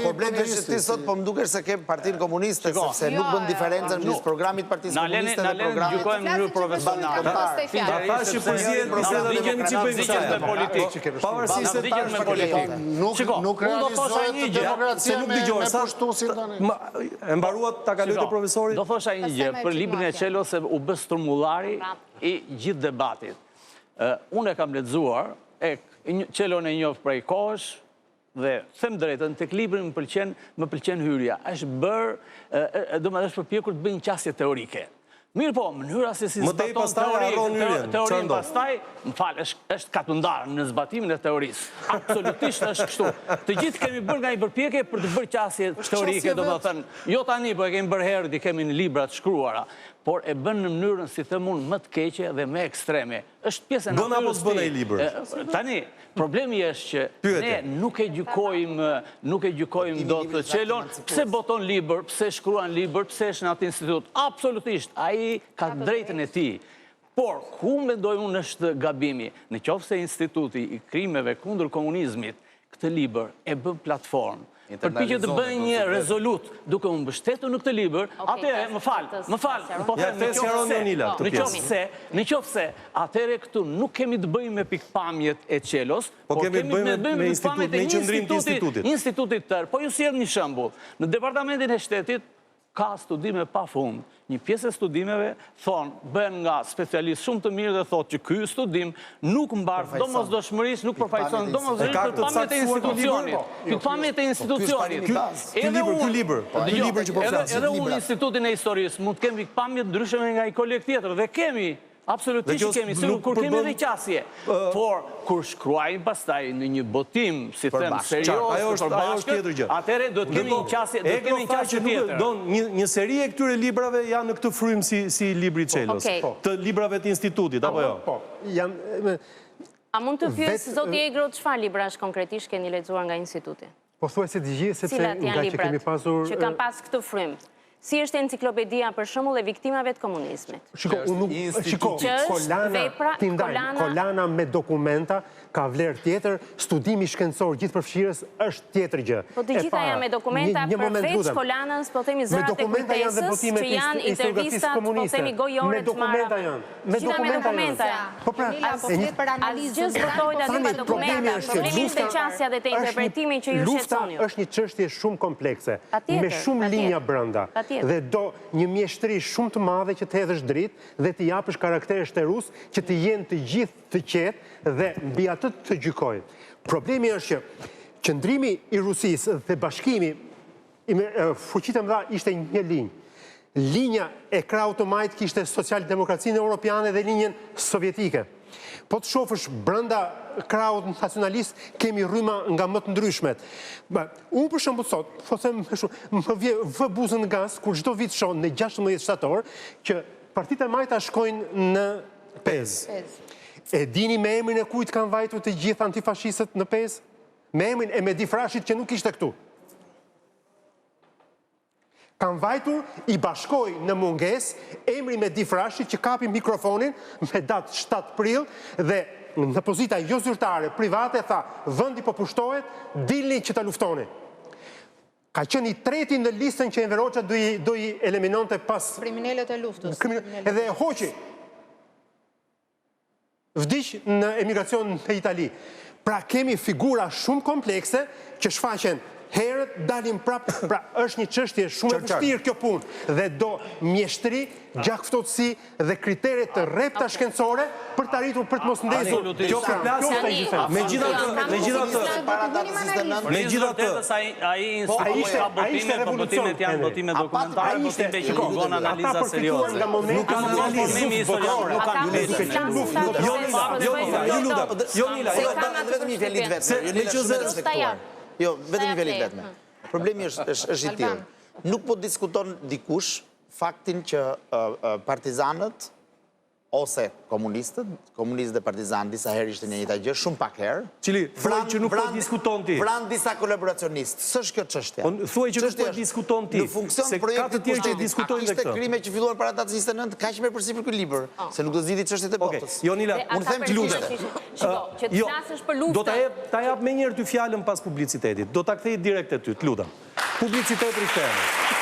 S7: Problemi është ti sot po më dukesh se ke Partinë Komuniste, sepse nuk bën diferencën midis programit të Partisë Komuniste dhe programit.
S9: Gjykojmë në mënyrë profesionale.
S4: Ta thash që përzihet bisedën e
S9: me politikë.
S4: Pavarësisht se
S9: tash me politikë.
S5: Nuk realizohet demokracia me pushtuesin tani.
S4: E mbaruat ta kalojë profesorit.
S9: Do thosha një gjë për librin e Çelos se u bë strumullari i gjithë debatit. Unë e kam lexuar, Çelon e njoh prej kohësh dhe them drejtën, tek libri më pëlqen hyrja. Është bërë, domethënë është përpjekur të bëjë një qasje teorike. Mirë po, mënyra se si zbaton teorinë pastaj, më falë, është katundarë në zbatimin e teorisë. Absolutisht është kështu. Të gjithë kemi bërë nga i përpjekje për të bërë qasje teorike, do të thënë, jo tani, po e kemi bërë herë, di kemi në librat shkruara, por e bën në mënyrën, si themun, më të keqe dhe më ekstreme. Është pjesë e
S4: natyrës. Bën apo s'bën ai libër?
S9: Tani, problemi është që ne nuk e gjykojmë do të Çelon, pse boton libër, pse shkruan libër, pse është në atë institut. Absolutisht, ai ka drejtën e tij. Por, ku mendoj unë është gabimi? Në qoftë se instituti i krimeve kundër komunizmit, këtë libër e bën platformë. Përpiqet të bëjë një rezolut duke u mbështetur në këtë libër, atëherë më fal, po them në qoftë se atëherë këtu nuk kemi të bëjmë me pikpamjet e Çelos,
S4: po kemi të bëjmë me
S9: institutit tërë. Po ju sjell një shembull. Në departamentin e shtetit ka studime pa fund. Një pjesë e studimeve bën nga specialistë shumë të mirë dhe thotë që ky studim nuk mbar domosdoshmërisht, nuk përfaqëson domosdoshmërisht pikpamjet e institucionit. Edhe unë institutin e historisë mund të kemi pikpamje ndryshme nga një koleg tjetër dhe kemi Absolutisht kemi, kur kemi dhe qasje. Por, kur shkruajnë pastaj në një botim, si them, serios, përbashkët, atëre do të kemi një qasje tjetër.
S4: Një seri e këtyre librave janë në këtë frymë si libri Çelos, të librave të institutit, apo jo?
S6: A mund të pyes, zoti Egro, çfarë librash konkretisht keni lexuar nga instituti?
S10: Po thuaj se të gjithë, sepse nga që kemi pasur...
S6: Që kanë pas këtë frymë. Si është enciklopedia për shembull e viktimave të komunizmit?
S10: Kolana me dokumenta ka vlerë tjetër, studimi shkencor gjithëpërfshirës është tjetër gjë.
S6: Po të gjitha janë me dokumenta përveç kolanës, po themi zërat e kujtesës, që janë intervistat, po themi gojore të marra. Gjitha me dokumenta janë.
S10: Po pra,
S6: asgjë zbërtojnë aty pa dokumenta, problemi është të qasja dhe të interpretimi që ju shqetësoni.
S10: Lufta është një çështje shumë komplekse, me shumë linja brenda. Dhe do një mjeshtri shumë të madhe që të hedhësh dritë dhe të japësh karakter shterus që të jenë të gjithë të qetë dhe mbi atë të gjykojnë. Problemi është që qëndrimi i Rusisë dhe bashkimi fuqitë e mëdha ishte një linjë. Linja e krahut të majt kishte social-demokracinë europiane dhe linjën sovjetike. Po të shofësh brenda krahut nacionalist, kemi rryma nga më të ndryshmet. Unë për shembull sot, po them më vë buzën në gaz kur çdo vit shoh në 16 shtator që partitë e majta shkojnë në Pez. E dini me emrin e kujt kanë vajtur të gjithë antifashistët në Pez? Me emrin e Medifrashit që nuk ishte këtu. Kanë vajtur i bashkoj në munges emri Medifrashit që kapi mikrofonin me datë 7 prill dhe në pozita jo zyrtare, private, tha, vëndi po pushtohet, dilni që ta luftoni. Ka qenë i treti në listën që Enver Hoxha do i eliminonte pas...
S11: Kriminalet e luftës.
S10: Edhe Hoxhi vdiq në emigracion në Itali. Pra kemi figura shumë komplekse që shfaqen herët dalim prapë, pra është një çështje shumë e vështirë kjo punë dhe do mjeshtri, gjakftotësi dhe kriteret të rrepta shkencore për të arritur për të mos ndezur.
S4: Kjo përplasje megjithatë
S9: ai ishte botimet janë botime dokumentare, botime që kërkon analiza serioze.
S4: Nuk ka formimi historik, nuk ka.
S7: Jonila, vetëm një fjalit vetëm. Jo, vetëm një fjalit vetëm. Problemi është i tillë. Nuk po diskuton dikush faktin që partizanët ose komunistët dhe partizanët disa herë ishte një njëjta gjë, shumë pak herë.
S4: Cili, thuaj që nuk po diskuton ti.
S7: Vranë disa kolaboracionistë. S'është kjo çështja.
S4: Thuaj që nuk po diskuton ti.
S7: Në funksion projektit të pushtetit, a kishte krime që filluan para datës 29, kaq më përsipër ky libër, se nuk do zgjidhni çështjet e botës.
S4: Jonila,
S7: unë them që lutem.
S6: Që të flasësh për luftën.
S4: Do ta jap më njëherë ty fjalën pas publicitetit. Do ta kthej direkt te ty, të lutem. Publiciteti rikthehemi.